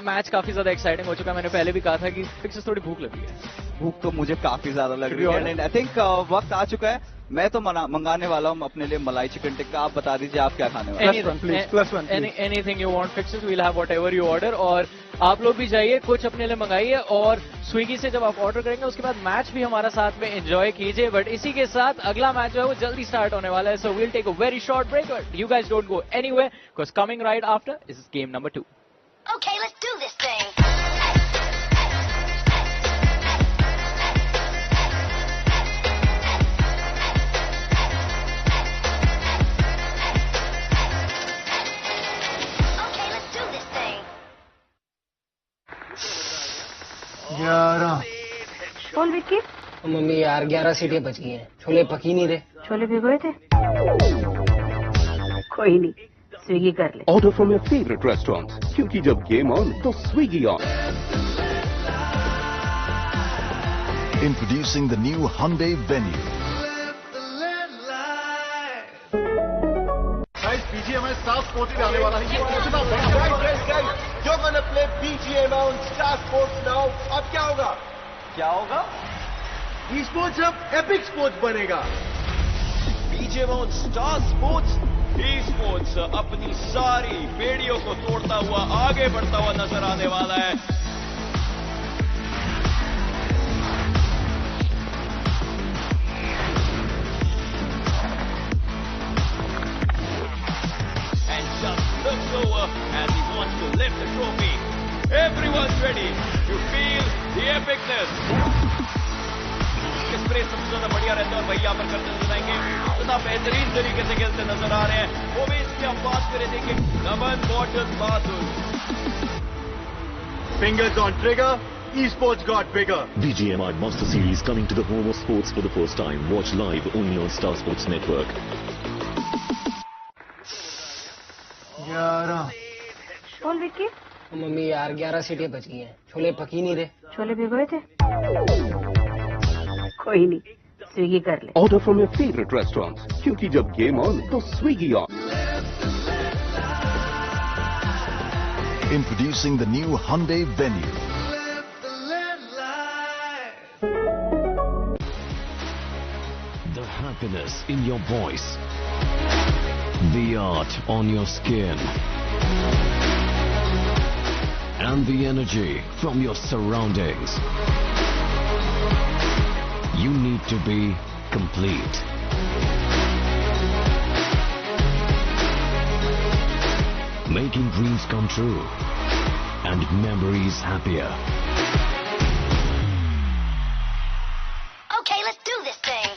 मैच काफी ज्यादा एक्साइटिंग हो चुका है। मैंने पहले भी कहा था कि फिक्सेस थोड़ी भूख लगी है। भूख तो मुझे काफी ज्यादा लग रही है, एंड आई थिंक वक्त आ चुका है। मैं तो मंगाने वाला हूँ अपने लिए मलाई चिकन टिक्का। आप बता दीजिए आप क्या खाने वाले हैं? +1 anything you want fixes, we will have whatever you order. और आप लोग भी जाइए, कुछ अपने लिए मंगाइए, और स्विगी से जब आप ऑर्डर करेंगे उसके बाद मैच भी हमारा साथ में एंजॉय कीजिए। बट इसी के साथ अगला मैच जो है वो जल्दी स्टार्ट होने वाला है, so we'll take a very short break, but you guys don't go anywhere, because coming right after is game number 2। Okay, let's do this thing. कौन विक्की? मम्मी यार 11 सीटें बच गई हैं, छोले पक ही नहीं रहे। छोले भिगोए थे? कोई नहीं, स्विगी कर ले। Order from your favourite restaurant, क्योंकि जब गेम ऑन तो Swiggy on. Introducing the new Hyundai Venue. Guys, BGMI Star Sports पे आने वाला है। ये कितना बड़ा guys, you're gonna play BGMI on Star Sports now. अब क्या होगा? क्या होगा? eSports अब Epic Sports बनेगा। BGMI on Star Sports, eSports अपनी सारी बेड़ियों को तोड़ता हुआ आगे बढ़ता हुआ नजर आने वाला है। Looks over as he wants to lift the trophy. Everyone's ready to feel the epicness. किस स्प्रे सबसे ज्यादा बढ़िया रहता है और भैया पर करते नजर आएंगे, इतना बेहतरीन तरीके से खेलते नजर आ रहे हैं। वो भी इसकी हम बात करें, देखिए नमन बॉटल बहादुर। Fingers on trigger, eSports got bigger. BGMI Master Series coming to the home of sports for the first time. Watch live only on Star Sports Network. कौन विक्की? मम्मी यार 11 सीटें बच गई हैं, छोले पक ही नहीं रहे। छोले भिगोए थे? कोई नहीं, स्विगी कर ले। Order from your favorite restaurants. क्योंकि जब game on, तो Swiggy on. Introducing the new Hyundai Venue. The happiness in your voice. The art on your skin. And the energy from your surroundings. You need to be complete. Making dreams come true and memories happier. Okay, let's do this thing.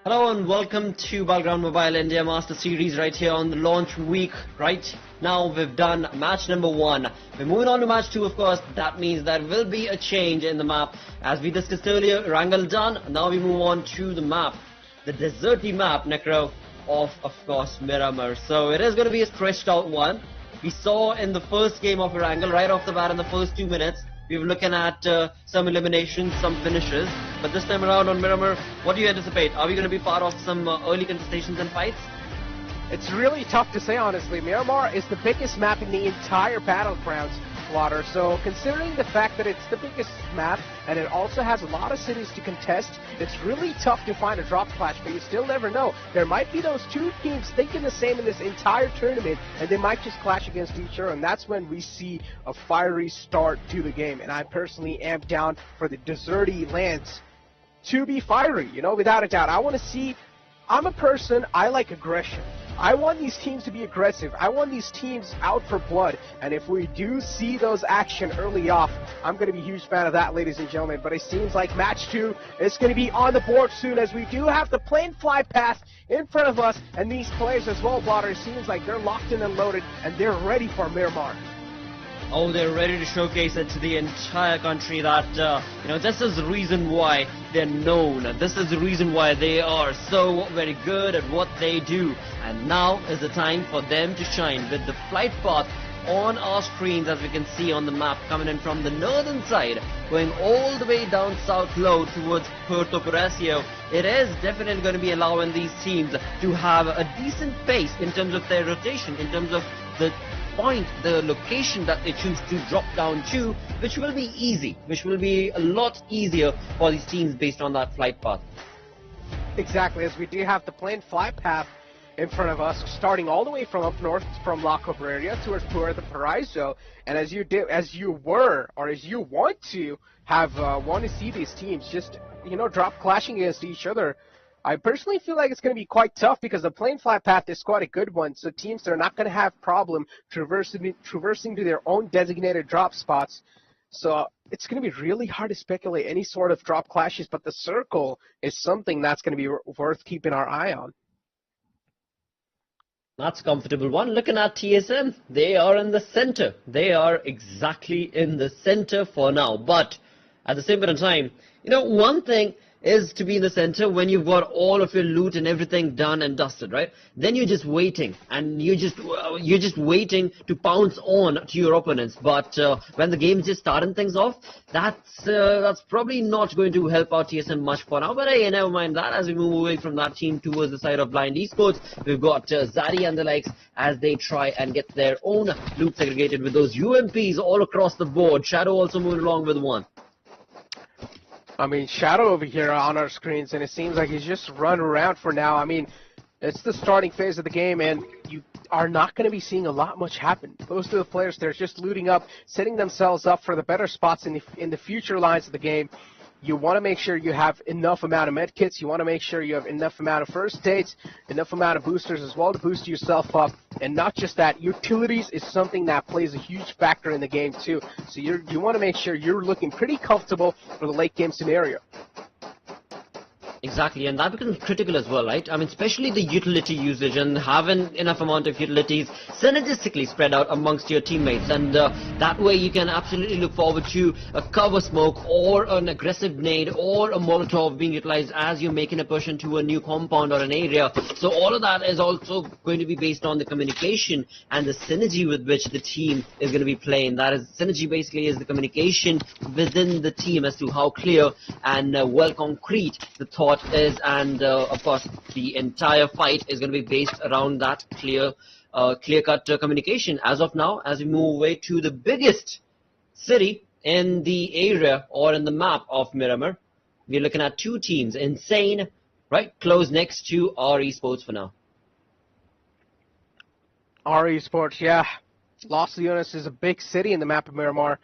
Hello and welcome to Battleground Mobile India Master Series right here on the launch week. Right now we've done match number 1. We're moving on to match 2, of course. That means there will be a change in the map. As we discussed earlier, Wrangle done. Now we move on to the map. The deserty map, Necro, of course, Miramar. So it is going to be a stretched out one. We saw in the first game of Wrangle, right off the bat in the first 2 minutes, we were looking at some eliminations, some finishes. But this time around on Miramar, what do you anticipate? Are we going to be part of some early contestations and fights? It's really tough to say, honestly. Miramar is the biggest map in the entire Battlegrounds, Water. So considering the fact that it's the biggest map and it also has a lot of cities to contest, it's really tough to find a drop clash, but you still never know. There might be those two teams thinking the same in this entire tournament, and they might just clash against each other, and that's when we see a fiery start to the game. And I personally am down for the deserty lands to be fiery, you know, without a doubt. I want to see, I'm a person, I like aggression. I want these teams to be aggressive. I want these teams out for blood. And if we do see those action early off, I'm going to be a huge fan of that, ladies and gentlemen. But it seems like match 2 is going to be on the board soon, as we do have the plane fly path in front of us. And these players as well, Blotter, it seems like they're locked in and loaded, and they're ready for Miramar. Oh, they're ready to showcase it to the entire country that, this is the reason why they're known. This is the reason why they are so very good at what they do. And now is the time for them to shine with the flight path on our screens, as we can see on the map, coming in from the northern side, going all the way down south low towards Puerto Paraiso. It is definitely going to be allowing these teams to have a decent pace in terms of their rotation, in terms of the point, the location that they choose to drop down to, which will be easy, which will be a lot easier for these teams based on that flight path. Exactly, as we do have the planned flight path in front of us, starting all the way from up north from La Cabrera towards Puerto Paraiso. And as you want to see these teams just, drop clashing against each other, I personally feel like it's going to be quite tough, because the plane flight path is quite a good one. So teams are not going to have problem traversing to their own designated drop spots. So it's going to be really hard to speculate any sort of drop clashes, but the circle is something that's going to be worth keeping our eye on. That's a comfortable one. Looking at TSM, they are in the center. They are exactly in the center for now. But at the same time, one thing is to be in the center when you've got all of your loot and everything done and dusted, right? Then you're just waiting, and you're just waiting to pounce on to your opponents. But when the game's just starting things off, that's probably not going to help out TSM much for now. But hey, never mind that. As we move away from that team towards the side of Blind Esports, we've got Zari and the likes as they try and get their own loot segregated with those UMPs all across the board. Shadow also moving along with one. I mean, Shadow over here on our screens, and it seems like he's just run around for now. I mean, it's the starting phase of the game, and you are not going to be seeing a lot much happen. Most of the players, they're just looting up, setting themselves up for the better spots in the future lines of the game. You want to make sure you have enough amount of medkits. You want to make sure you have enough amount of first aids, enough amount of boosters as well to boost yourself up. And not just that, utilities is something that plays a huge factor in the game too. So you want to make sure you're looking pretty comfortable for the late game scenario. Exactly, and that becomes critical as well, right? I mean, especially the utility usage and having enough amount of utilities synergistically spread out amongst your teammates, and that way you can absolutely look forward to a cover smoke or an aggressive nade or a Molotov being utilized as you're making a push into a new compound or an area. So all of that is also going to be based on the communication and the synergy with which the team is going to be playing. That is, synergy basically is the communication within the team as to how clear and well concrete the thought is, and of course the entire fight is going to be based around that clear-cut communication. As of now, as we move away to the biggest city in the area or in the map of Miramar, we're looking at two teams, Insane right close next to our esports for now. Our esports, yeah. Los Leones is a big city in the map of Miramar,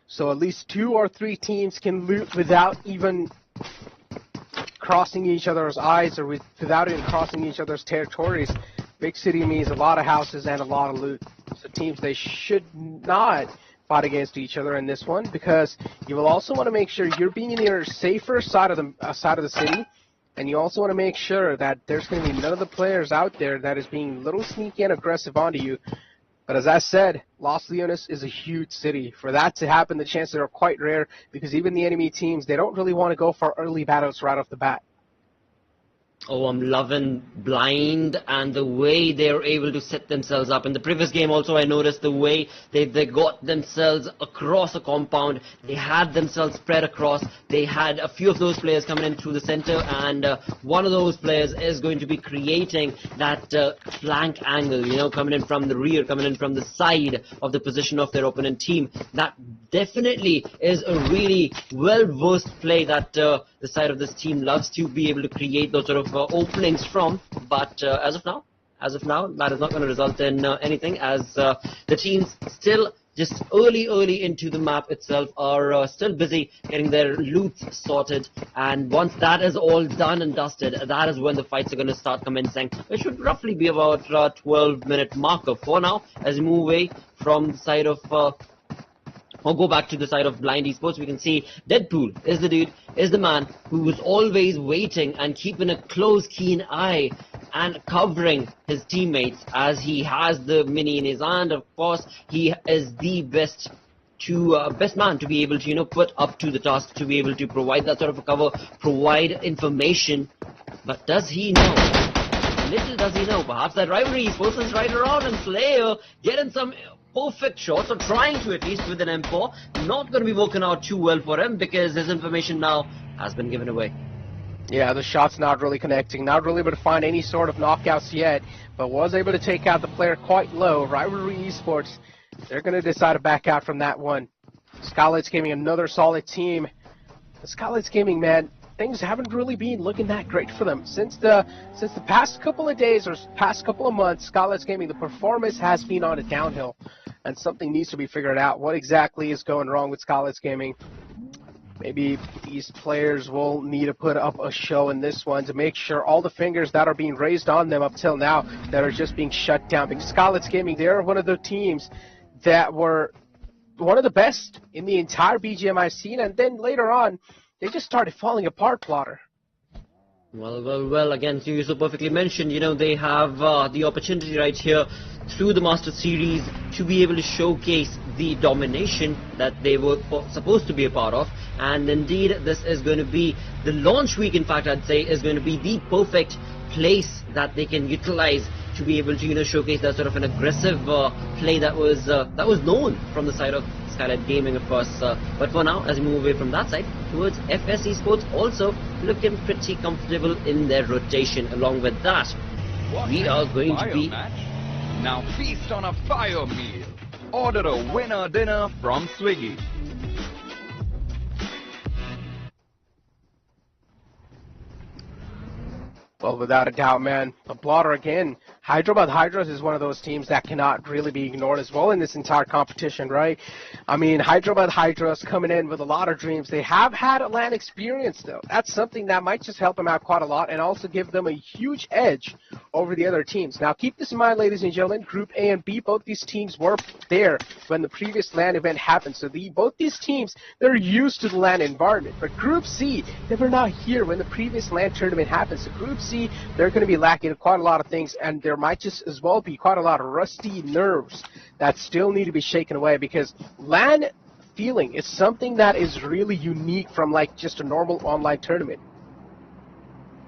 so at least 2 or 3 teams can loot without even crossing each other's eyes or without even crossing each other's territories. Big city means a lot of houses and a lot of loot. So teams, they should not fight against each other in this one, because you will also want to make sure you're being in your safer side of the city, and you also want to make sure that there's going to be none of the players out there that is being a little sneaky and aggressive onto you. But as I said, Los Leones is a huge city. For that to happen, the chances are quite rare, because even the enemy teams, they don't really want to go for early battles right off the bat. Oh, I'm loving Blind and the way they're able to set themselves up. In the previous game also, I noticed the way they got themselves across a compound. They had themselves spread across. They had a few of those players coming in through the center, and one of those players is going to be creating that flank angle, you know, coming in from the rear, coming in from the side of the position of their opponent team. That definitely is a really well-versed play that the side of this team loves to be able to create those sort of openings from, but as of now, that is not going to result in anything, as the teams still just early into the map itself are still busy getting their loot sorted, and once that is all done and dusted, that is when the fights are going to start commencing. It should roughly be about 12-minute marker for now, as we move away from the side of or go back to the side of Blind Esports. We can see Deadpool is the dude, is the man who was always waiting and keeping a close, keen eye and covering his teammates, as he has the mini in his hand. Of course, he is the best man to be able to, you know, put up to the task, to be able to provide that sort of a cover, provide information. But does he know? Little does he know. Perhaps that rivalry Esports is right around, and Slayer getting some perfect shots, or trying to at least, with an M4. Not going to be working out too well for him, because his information now has been given away. Yeah, the shot's not really connecting, not really able to find any sort of knockouts yet, but was able to take out the player quite low. Rivalry Esports, they're going to decide to back out from that one. Skylights Gaming, another solid team. The Skylights Gaming, man, things haven't really been looking that great for them. Since the past couple of days or past couple of months, Skylights Gaming, the performance has been on a downhill, and something needs to be figured out. What exactly is going wrong with Skylights Gaming? Maybe these players will need to put up a show in this one to make sure all the fingers that are being raised on them up till now that are just being shut down. Because Skylights Gaming, they're one of the teams that were one of the best in the entire BGMI scene, and then later on, they just started falling apart, Plotter. Well, again, you so perfectly mentioned, you know, they have the opportunity right here through the Master Series to be able to showcase the domination that they were supposed to be a part of, and indeed this is going to be the launch week. In fact, I'd say is going to be the perfect place that they can utilize to be able to, you know, showcase that sort of an aggressive play that was known from the side of Skylight Gaming, of course. But for now, as we move away from that side towards FS Esports, also looking pretty comfortable in their rotation. Along with that, we are going to be now feast on a fire meal. Order a winner dinner from Swiggy. Well, without a doubt, man. The blotter again. Hyderabad Hydras is one of those teams that cannot really be ignored as well in this entire competition, right? I mean, Hyderabad Hydras coming in with a lot of dreams. They have had a LAN experience, though. That's something that might just help them out quite a lot and also give them a huge edge over the other teams. Now, keep this in mind, ladies and gentlemen. Group A and B, both these teams were there when the previous LAN event happened. So both these teams, they're used to the LAN environment. But Group C, they were not here when the previous LAN tournament happened. So Group C, they're going to be lacking quite a lot of things, and there might just as well be quite a lot of rusty nerves that still need to be shaken away, because LAN feeling is something that is really unique from like just a normal online tournament.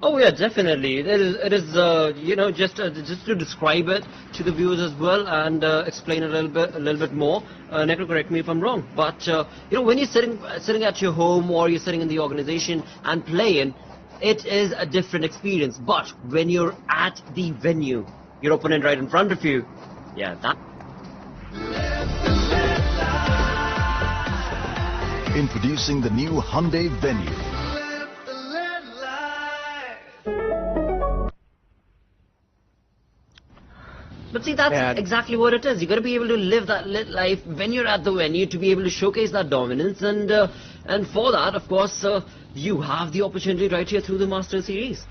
Oh yeah, definitely. It is you know, just to describe it to the viewers as well and explain a little bit more. Necro, correct me if I'm wrong, but you know, when you're sitting at your home or you're sitting in the organization and playing, it is a different experience. But when you're at the venue, your opponent right in front of you, yeah, that. Introducing the new Hyundai Venue. But see, that's exactly what it is. You got to be able to live that lit life when you're at the venue to be able to showcase that dominance, and for that, of course, you have the opportunity right here through the Master Series.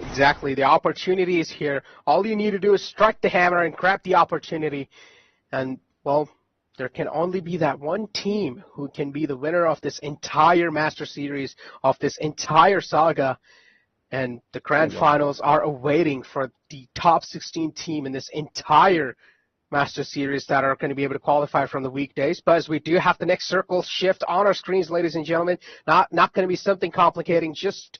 Exactly, the opportunity is here. All you need to do is strike the hammer and grab the opportunity, and well, there can only be that one team who can be the winner of this entire Master Series, of this entire saga. And the grand finals are awaiting for the top 16 team in this entire Master Series that are going to be able to qualify from the weekdays. But as we do have the next circle shift on our screens, ladies and gentlemen, not going to be something complicating, just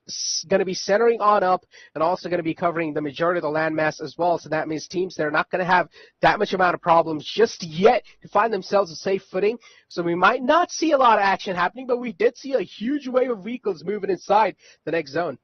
going to be centering on up and also going to be covering the majority of the landmass as well. So that means teams that are not going to have that much amount of problems just yet to find themselves a safe footing. So we might not see a lot of action happening, but we did see a huge wave of vehicles moving inside the next zone.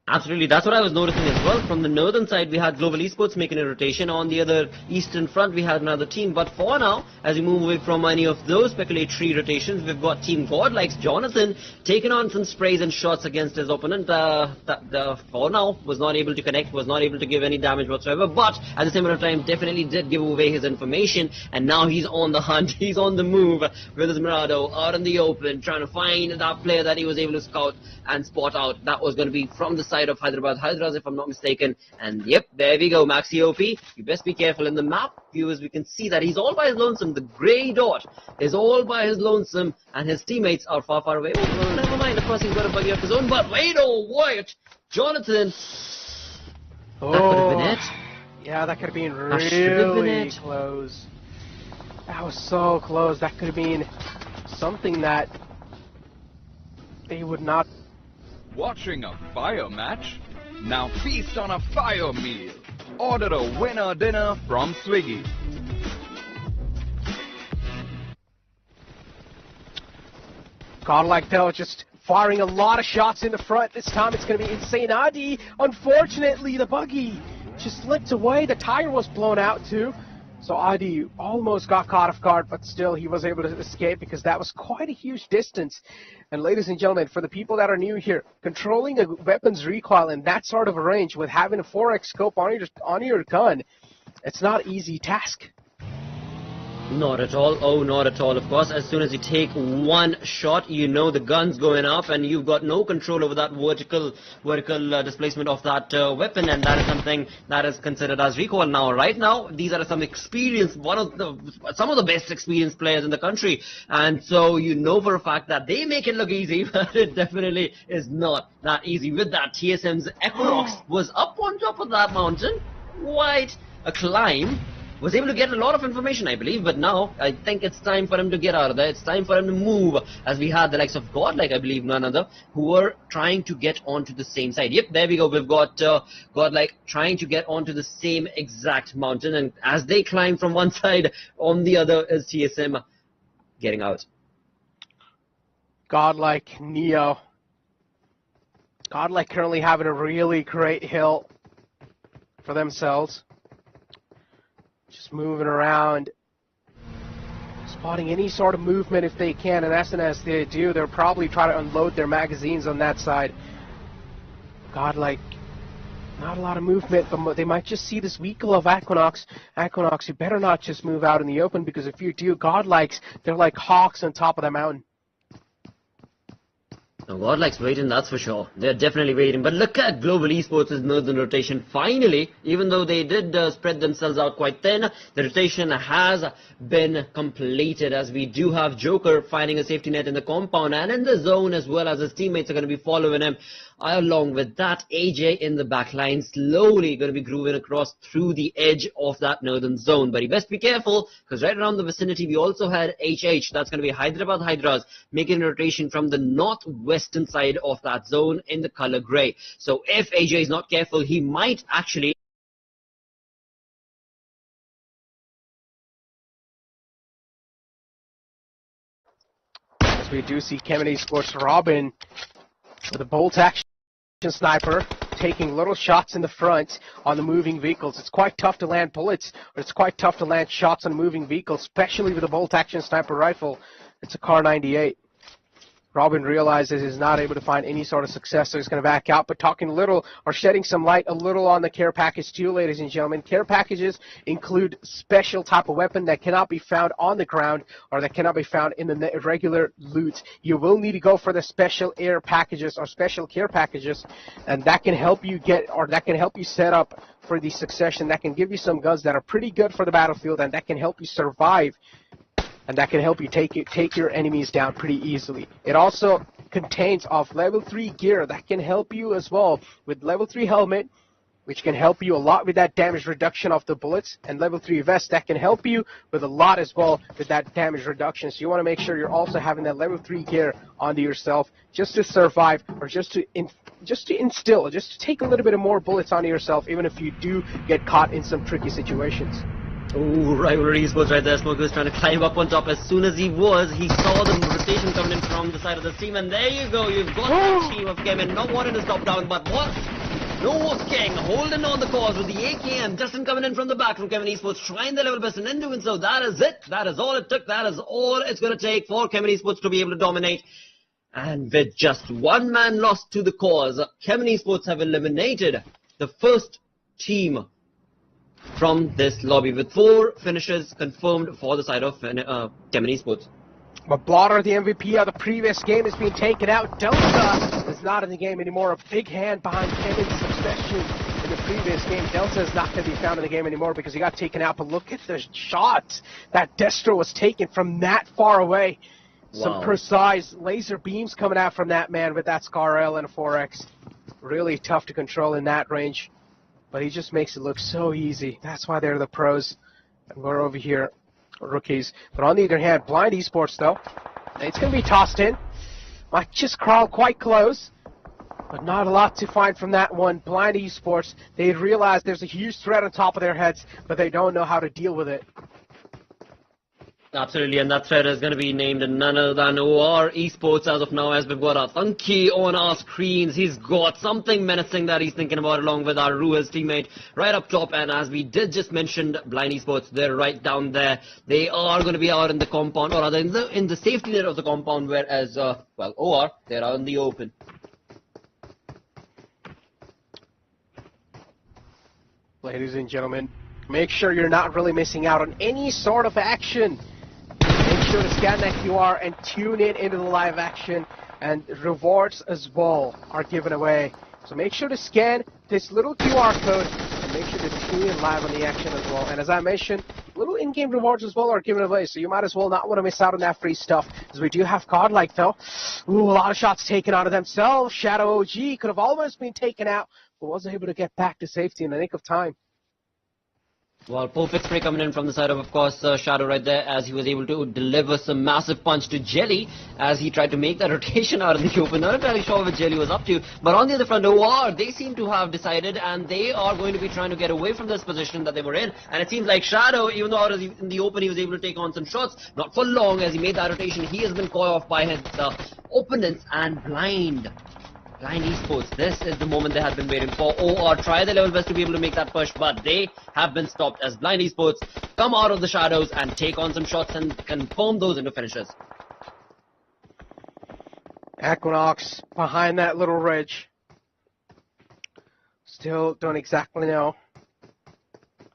Absolutely, that's what I was noticing as well. From the northern side, we had Global Esports making a rotation. On the other eastern front, we had another team. But for now, as we move away from any of those speculatory rotations, we've got Team GodLike's Jonathan taking on some sprays and shots against his opponent. For now, was not able to connect, was not able to give any damage whatsoever. But at the same time, definitely did give away his information. And now he's on the hunt, he's on the move with his Mirado out in the open, trying to find that player that he was able to scout and spot out. That was going to be from the side of Hyderabad Hydras, if I'm not mistaken. And yep, there we go, Maxi OP. You best be careful. In the map, viewers, we can see that he's all by his lonesome. The grey dot is all by his lonesome, and his teammates are far, far away. Oh, never mind, of course he's got a buggy of his own, but wait, oh, wait, Jonathan. That could have been it. Yeah, that could have been really close. That was so close. That could have been something that they would not. Watching a fire match? Now feast on a fire meal. Order a winner dinner from Swiggy. GodLike though, just firing a lot of shots in the front. This time it's going to be insane. Adi, unfortunately, the buggy just slipped away. The tire was blown out too. So Adi almost got caught off guard, but still he was able to escape because that was quite a huge distance. And ladies and gentlemen, for the people that are new here, controlling a weapon's recoil in that sort of a range with having a 4x scope on your gun, it's not an easy task. Not at all. Oh, not at all. Of course, as soon as you take one shot, you know the gun's going up and you've got no control over that vertical displacement of that weapon, and that is something that is considered as recoil. Now, right now, these are some experienced, some of the best experienced players in the country, and so you know for a fact that they make it look easy, but it definitely is not that easy. With that, TSM's Equinox was up on top of that mountain, quite a climb. Was able to get a lot of information, I believe, but now I think it's time for him to get out of there. It's time for him to move, as we had the likes of GodLike, I believe, none other, who were trying to get onto the same side. Yep, there we go. We've got GodLike trying to get onto the same exact mountain, and as they climb from one side, on the other is TSM getting out. GodLike, Neo. GodLike currently having a really great hill for themselves. Just moving around, spotting any sort of movement if they can, and as soon as they do, they'll probably try to unload their magazines on that side. GodLike, not a lot of movement, but they might just see this vehicle of Equinox. Equinox, you better not just move out in the open, because if you do, GodLikes, they're like hawks on top of the mountain. Now, GodLike's waiting, that's for sure. They're definitely waiting. But look at Global Esports' northern rotation. Finally, even though they did spread themselves out quite thin, the rotation has been completed, as we do have Joker finding a safety net in the compound and in the zone, as well as his teammates are going to be following him. Along with that, AJ in the back line slowly going to be grooving across through the edge of that northern zone. But he best be careful, because right around the vicinity we also had HH. That's going to be Hyderabad Hydras making a rotation from the northwestern side of that zone in the color grey. So if AJ is not careful, he might actually... As we do see Kemeny Sports Robin with a bolt action sniper, taking little shots in the front on the moving vehicles. It's quite tough to land bullets, or it's quite tough to land shots on moving vehicles, especially with a bolt action sniper rifle. It's a Car 98. Robin realizes he's not able to find any sort of success, so he's going to back out. But talking a little, or shedding some light a little on the care package too, ladies and gentlemen. Care packages include special type of weapon that cannot be found on the ground, or that cannot be found in the regular loot. You will need to go for the special air packages or special care packages, and that can help you get, or that can help you set up for the succession. That can give you some guns that are pretty good for the battlefield, and that can help you survive. And that can help you take your enemies down pretty easily. It also contains level 3 gear that can help you as well, with level 3 helmet, which can help you a lot with that damage reduction of the bullets, and level 3 vest that can help you with a lot as well with that damage reduction. So you want to make sure you're also having that level 3 gear onto yourself just to survive, or just to instill, just to take a little bit of more bullets onto yourself, even if you do get caught in some tricky situations. Oh, Rivalry Esports right there. Smoker was trying to climb up on top. As soon as he saw the rotation coming in from the side of the team, and there you go. You've got that team of Kemen not wanting to stop down, but what? No King holding on the cause with the AKM. Justin coming in from the back from Kemen Esports, trying their level best, and in doing so, that is it. That is all it took. That is all it's going to take for Kemen Esports to be able to dominate. And with just one man lost to the cause, Kemen Esports have eliminated the first team from this lobby, with 4 finishes confirmed for the side of Kemen Esports. But Blotter, the MVP of the previous game, is being taken out. Delta is not in the game anymore. A big hand behind Kemen's succession in the previous game. Delta is not going to be found in the game anymore because he got taken out. But look at the shot that Destro was taken from that far away. Wow. Some precise laser beams coming out from that man with that Scar L and a 4X. Really tough to control in that range. But he just makes it look so easy. That's why they're the pros. And we're over here, rookies. But on the other hand, Blind Esports, though, it's going to be tossed in. Might just crawl quite close. But not a lot to find from that one. Blind Esports, they realize there's a huge threat on top of their heads, but they don't know how to deal with it. Absolutely, and that threat is going to be named none other than OR Esports as of now, as we've got Atanki on our screens. He's got something menacing that he's thinking about, along with our Ruiz teammate right up top. And as we did just mention, Blind Esports, they're right down there. They are going to be out in the compound, or rather in the safety net of the compound, whereas, OR, they're out in the open. Ladies and gentlemen, make sure you're not really missing out on any sort of action. Make sure to scan that QR and tune in into the live action, and rewards as well are given away. So make sure to scan this little QR code and make sure to tune in live on the action as well. And as I mentioned, little in-game rewards as well are given away, so you might as well not want to miss out on that free stuff, as we do have GodLike though. Ooh, a lot of shots taken out of themselves. Shadow OG could have almost been taken out, but wasn't able to get back to safety in the nick of time. Well, perfect spray coming in from the side of course, Shadow right there, as he was able to deliver some massive punch to Jelly as he tried to make that rotation out in the open. Not entirely sure what Jelly was up to, but on the other front, OR, they seem to have decided, and they are going to be trying to get away from this position that they were in. And it seems like Shadow, even though out in the open he was able to take on some shots, not for long as he made that rotation. He has been caught off by his opponents, and Blind Esports, this is the moment they had been waiting for. OR try their level best to be able to make that push, but they have been stopped as Blind Esports come out of the shadows and take on some shots and confirm those into finishes. Equinox behind that little ridge. still don't exactly know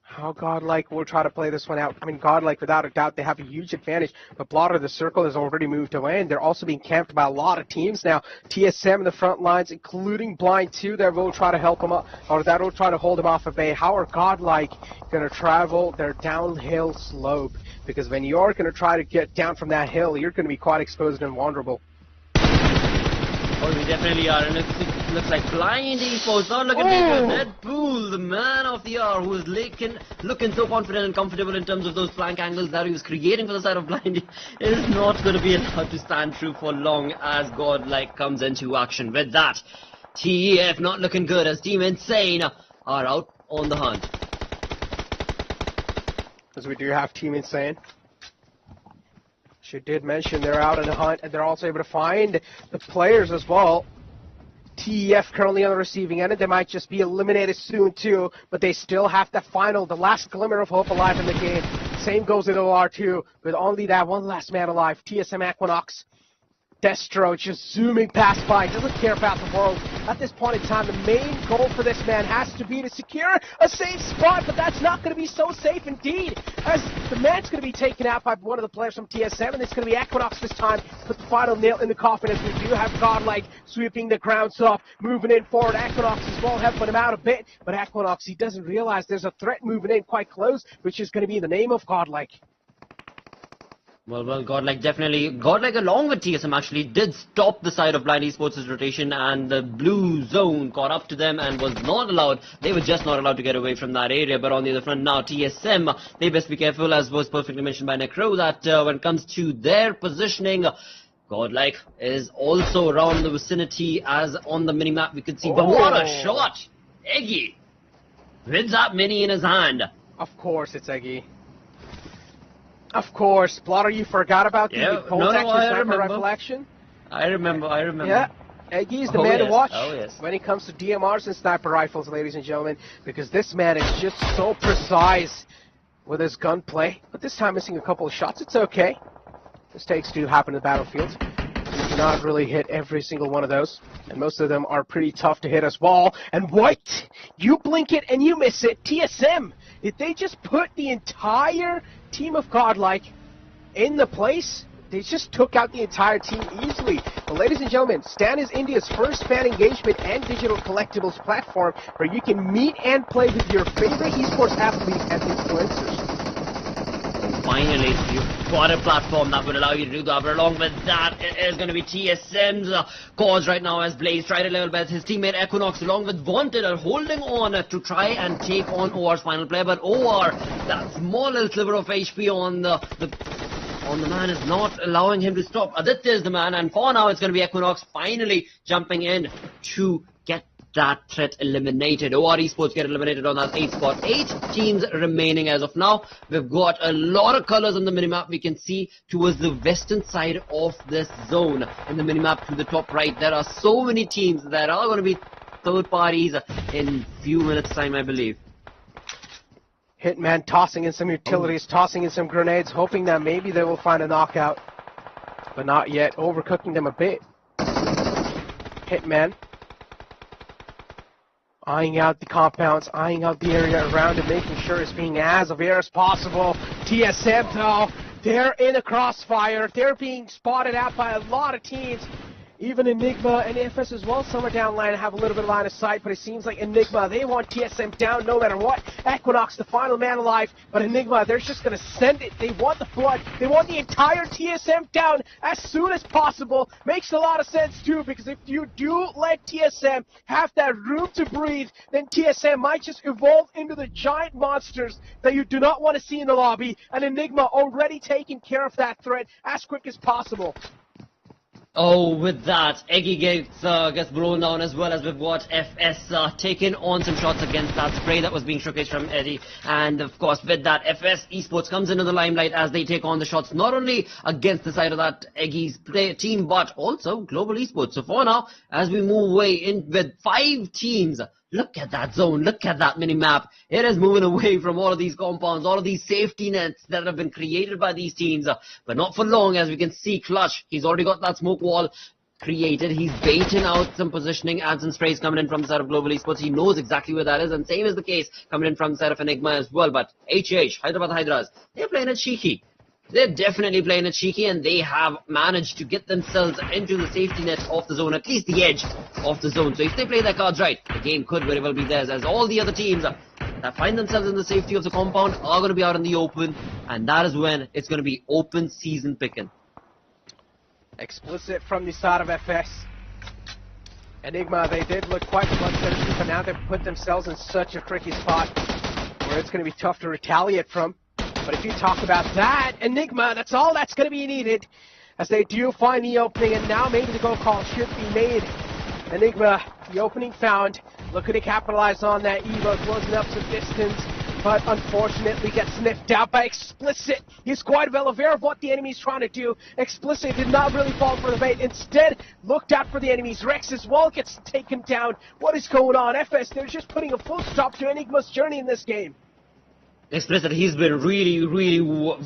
how GodLike will try to play this one out. I mean, GodLike, without a doubt, they have a huge advantage. But Blotter, the circle has already moved away, and they're also being camped by a lot of teams now. TSM in the front lines, including Blind 2, that will try to help them up, or that will try to hold them off at bay. How are GodLike going to travel their downhill slope? Because when you're going to try to get down from that hill, you're going to be quite exposed and vulnerable. Oh, we definitely are, and it looks like Blind ESports not looking too good. Deadpool, the man of the hour, who is looking so confident and comfortable in terms of those flank angles that he was creating for the side of Blind, is not going to be allowed to stand true for long as GodLike comes into action. With that, TEF not looking good as Team Insane are out on the hunt. As we do have Team Insane. She did mention they're out on the hunt, and they're also able to find the players as well. TEF currently on the receiving end, and they might just be eliminated soon too, but they still have the last glimmer of hope alive in the game. Same goes with OR2, with only that one last man alive. TSM Equinox. Destro just zooming past by, doesn't care about the world. At this point in time, the main goal for this man has to be to secure a safe spot, but that's not going to be so safe indeed, as the man's going to be taken out by one of the players from TSM, and it's going to be Equinox this time, put the final nail in the coffin, as we do have GodLike sweeping the grounds up, moving in forward. Equinox as well, helping him out a bit, but Equinox, he doesn't realize there's a threat moving in quite close, which is going to be in the name of GodLike. Well, GodLike along with TSM actually did stop the side of Blind ESports' rotation, and the blue zone caught up to them and was not allowed. They were just not allowed to get away from that area. But on the other front now, TSM, they best be careful, as was perfectly mentioned by Necro, that when it comes to their positioning, GodLike is also around the vicinity, as on the minimap we could see. But what a shot! Eggy with that mini in his hand. Of course it's Eggy. Of course, Blotter, you forgot about the sniper rifle action? I remember. Yeah, Eggy's the man to watch yes. when it comes to DMRs and sniper rifles, ladies and gentlemen, because this man is just so precise with his gunplay. But this time missing a couple of shots, it's okay. Mistakes do happen in the battlefield. You cannot really hit every single one of those, and most of them are pretty tough to hit as well. And what? You blink it and you miss it. TSM, did they just put the entire team of GodLike in the place? They just took out the entire team easily. Well, ladies and gentlemen, Stan is India's first fan engagement and digital collectibles platform where you can meet and play with your favorite esports athletes and influencers. Finally, you've got a platform that would allow you to do that. But along with that, it is going to be TSM's cause right now, as Blaze tried to level with his teammate Equinox along with Wanted are holding on to try and take on OR's final player. But OR, that small little sliver of HP on the man is not allowing him to stop. Aditya is the man, and for now it's going to be Equinox finally jumping in to get that threat eliminated. OR Esports get eliminated on that 8th spot. 8 teams remaining as of now. We've got a lot of colors on the minimap. We can see towards the western side of this zone in the minimap to the top right. There are so many teams that are going to be third parties in few minutes time, I believe. Hitman tossing in some utilities, tossing in some grenades, hoping that maybe they will find a knockout. But not yet. Overcooking them a bit. Hitman eyeing out the compounds, eyeing out the area around it, making sure it's being as aware as possible. TSM, though, they're in a crossfire. They're being spotted out by a lot of teams. Even Enigma and FS as well, some are down line and have a little bit of line of sight, but it seems like Enigma, they want TSM down no matter what. Equinox, the final man alive, but Enigma, they're just going to send it. They want the flood. They want the entire TSM down as soon as possible. Makes a lot of sense, too, because if you do let TSM have that room to breathe, then TSM might just evolve into the giant monsters that you do not want to see in the lobby, and Enigma already taking care of that threat as quick as possible. Oh, with that, Eggy gets blown down, as well as we've got FS taking on some shots against that spray that was being showcased from Eddie. And of course, with that, FS Esports comes into the limelight as they take on the shots, not only against the side of that Eggy's team, but also Global Esports. So for now, as we move away in with 5 teams, look at that zone, look at that mini-map. It is moving away from all of these compounds, all of these safety nets that have been created by these teams. But not for long, as we can see Clutch. He's already got that smoke wall. created. He's baiting out some positioning and some sprays coming in from the side of Global Esports. He knows exactly where that is, and same is the case coming in from the side of Enigma as well. But Hyderabad Hydras, they're playing it cheeky. They're definitely playing it cheeky, and they have managed to get themselves into the safety net of the zone, at least the edge of the zone. So if they play their cards right, the game could very well be theirs, as all the other teams that find themselves in the safety of the compound are going to be out in the open, and that is when it's going to be open season picking. Explicit from the side of FS. Enigma, they did look quite bloodthirsty, but now they've put themselves in such a tricky spot where it's going to be tough to retaliate from. But if you talk about that, Enigma, that's all that's going to be needed as they do find the opening, and now maybe the goal call should be made. Enigma, the opening found, looking to capitalize on that. Evo closing up some distance, but unfortunately gets sniffed out by Explicit. He's quite well aware of what the enemy's trying to do. Explicit did not really fall for the bait. Instead, looked out for the enemies. Rex as well gets taken down. What is going on? FS, they're just putting a full stop to Enigma's journey in this game. Explicit, he's been really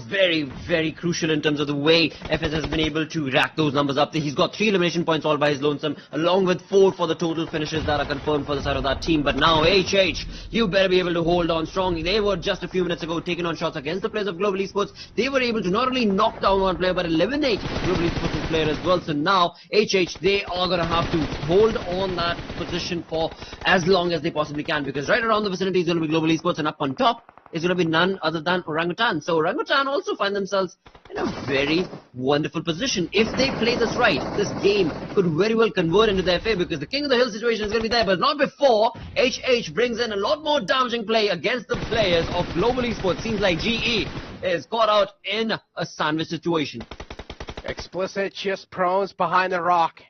very, very crucial in terms of the way FS has been able to rack those numbers up. He's got 3 elimination points all by his lonesome, along with 4 for the total finishes that are confirmed for the side of that team. But now, HH, you better be able to hold on strong. They were just a few minutes ago taking on shots against the players of Global Esports. They were able to not only knock down one player, but eliminate Global Esports' player as well. So now, HH, they are going to have to hold on that position for as long as they possibly can, because right around the vicinity is going to be Global Esports, and up on top is going to be none other than Orangutan. So Orangutan also find themselves in a very wonderful position. If they play this right, this game could very well convert into their favor, because the King of the Hill situation is going to be there, but not before HH brings in a lot more damaging play against the players of Global Esports. Seems like GE is caught out in a sandwich situation. Explicit just pros behind the rock.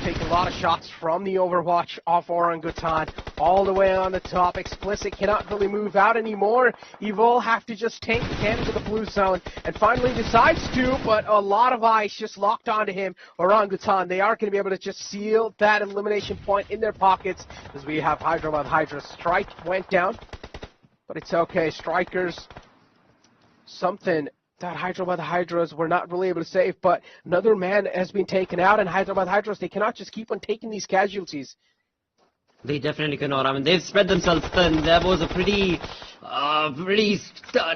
Take a lot of shots from the Overwatch off Orangutan all the way on the top. Explicit cannot really move out anymore. Evil have to just tank the cannon to the blue zone, and finally decides to, but a lot of eyes just locked onto him. Orangutan, they are going to be able to just seal that elimination point in their pockets, as we have Hyderabad Hydra. Strike went down, but it's okay. Strikers, something that Hyderabad Hydras were not really able to save, but another man has been taken out, and Hyderabad Hydras, they cannot just keep on taking these casualties. They definitely cannot. I mean, they've spread themselves thin. That was a pretty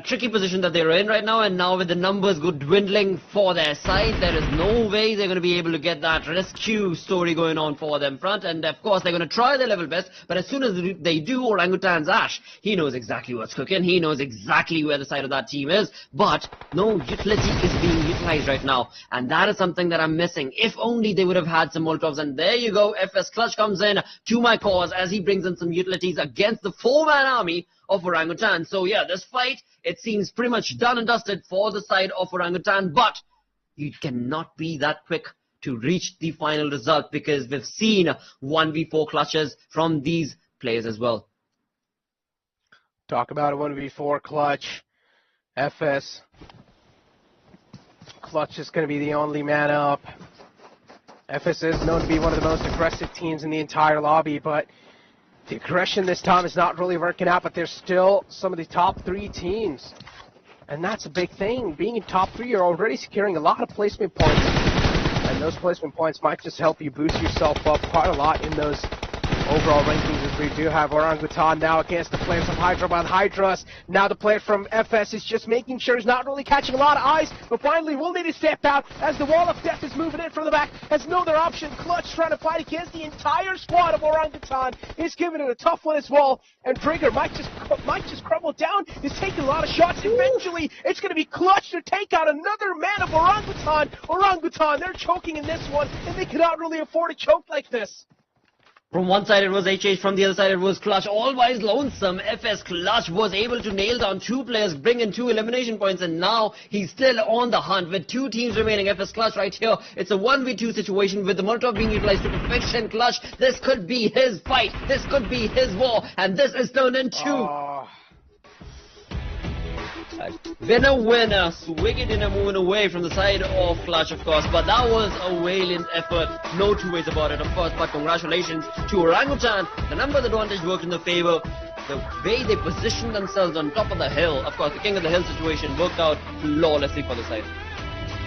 tricky position that they're in right now, and now with the numbers dwindling for their side, there is no way they're going to be able to get that rescue story going on for them front, and of course they're going to try their level best, but as soon as they do, Orangutan's Ash, he knows exactly what's cooking, he knows exactly where the side of that team is, but no utility is being utilized right now, and that is something that I'm missing. If only they would have had some Molotovs, and there you go, FS Clutch comes in to my cause as he brings in some utilities against the 4-man army of Orangutan. So yeah, this fight, it seems pretty much done and dusted for the side of Orangutan, but you cannot be that quick to reach the final result, because we've seen 1v4 clutches from these players as well. Talk about a 1v4 clutch. FS Clutch is going to be the only man up. FS is known to be one of the most aggressive teams in the entire lobby, but the aggression this time is not really working out, but they're still some of the top 3 teams. And that's a big thing. Being in top 3, you're already securing a lot of placement points. And those placement points might just help you boost yourself up quite a lot in those overall rankings, as we do have Orangutan now against the players from Hyderabad Hydras. Now the player from FS is just making sure he's not really catching a lot of eyes, but finally will need to step out as the wall of death is moving in from the back. Has no other option. Clutch trying to fight against the entire squad of Orangutan. He's giving it a tough one as well, and Trigger might just crumble down. He's taking a lot of shots. Eventually, it's going to be Clutch to take out another man of Orangutan. Orangutan, they're choking in this one, and they cannot really afford to choke like this. From one side it was HH, from the other side it was Clutch. All by his lonesome, FS Clutch was able to nail down 2 players, bring in 2 elimination points, and now he's still on the hunt with 2 teams remaining. FS Clutch right here, it's a 1v2 situation with the Molotov being utilized to perfection. Clutch, this could be his fight, this could be his war, and this is turned into winner, swinging in and moving away from the side of Clutch, of course, but that was a valiant effort, no two ways about it, of course. But congratulations to Orangutan. The numbers advantage worked in their favor. The way they positioned themselves on top of the hill, of course, the King of the Hill situation worked out flawlessly for the side.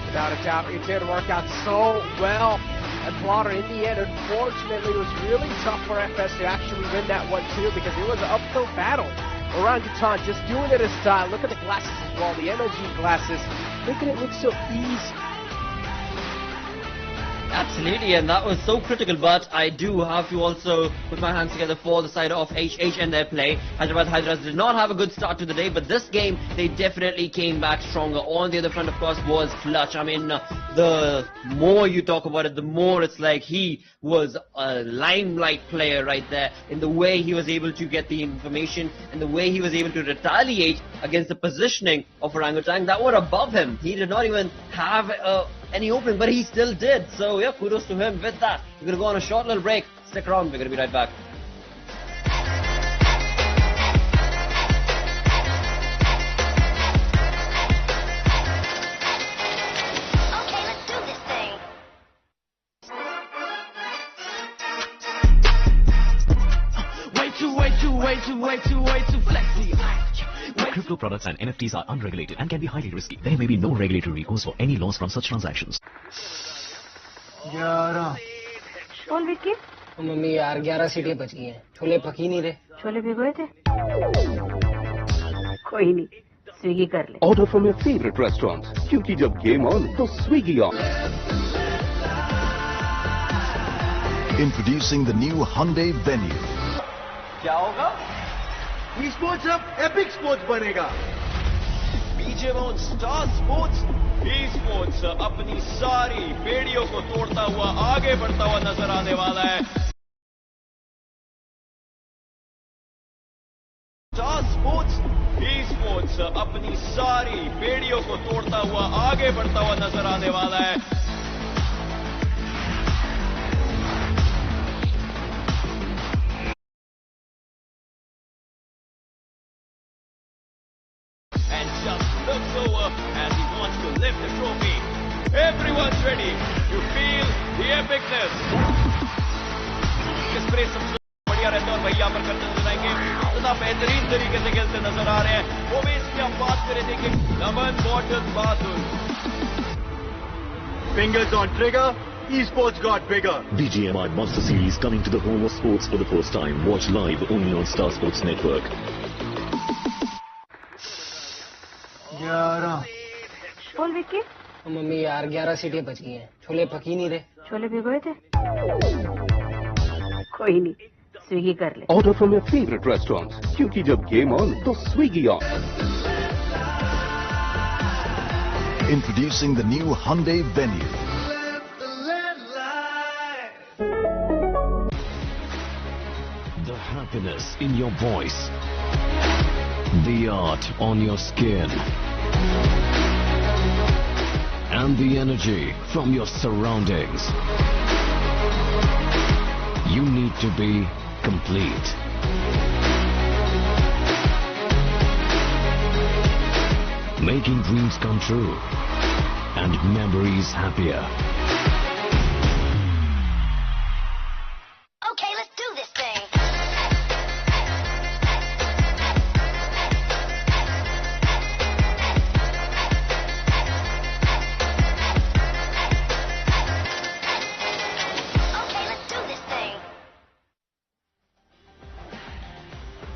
Without a doubt, it did work out so well And Plotter, in the end, unfortunately, it was really tough for FS to actually win that one too, because it was an uphill battle. Orangutan just doing it his style. Look at the glasses as well, the energy glasses, making it look so easy. Absolutely, and that was so critical, but I do have to also put my hands together for the side of HH and their play. Hyderabad Hydras did not have a good start to the day, but this game, they definitely came back stronger. On the other front, of course, was Clutch. I mean, the more you talk about it, the more it's like he was a limelight player right there in the way he was able to get the information and the way he was able to retaliate against the positioning of Orangutan that were above him. He did not even have any opening, but he still did. So yeah, kudos to him. With that, we're going to go on a short little break. Stick around, we're going to be right back. Okay, let's do this thing. Way too flexy. Crypto products and NFTs are unregulated and can be highly risky. There may be no regulatory recourse for any loss from such transactions. कौन Vicky? Mummy यार 11 सीटें बच गई हैं, छोले पक ही नहीं रहे। छोले भिगोए थे? कोई नहीं, स्विगी कर ले। Order from your favorite restaurant. क्योंकि जब game on, तो Swiggy on. Introducing the new Hyundai Venue. क्या होगा? eSports अब एपिक स्पोर्ट्स बनेगा। BGMI स्टार स्पोर्ट्स eSports अपनी सारी बेड़ियों को तोड़ता हुआ आगे बढ़ता हुआ नजर आने वाला है। स्टार स्पोर्ट्स eSports अपनी सारी बेड़ियों को तोड़ता हुआ आगे बढ़ता हुआ नजर आने वाला है। And just looks over as he wants to lift the trophy. Everyone's ready. You feel the epicness. किस प्रेस सबसे बढ़िया रहता है और भैया पर करते नजर आएंगे। इतना बेहतरीन तरीके से खेलते नजर आ रहे हैं। वो बेस की हम बात करें देखिए नमन बॉटल बहादुर। Fingers on trigger. eSports got bigger. BGMI Master Series coming to the home of sports for the first time. Watch live only on Star Sports Network. कौन विक्की? मम्मी यार 11 सीटें बच गई हैं, छोले पक ही नहीं रहे। छोले भिगोए थे? कोई नहीं, स्विगी कर ले। Order from your favorite restaurant. क्योंकि जब game on, तो Swiggy on. Introducing the new Hyundai Venue. The happiness in your voice. The art on your skin. And the energy from your surroundings. You need to be complete. Making dreams come true and memories happier. Okay, let's do this thing.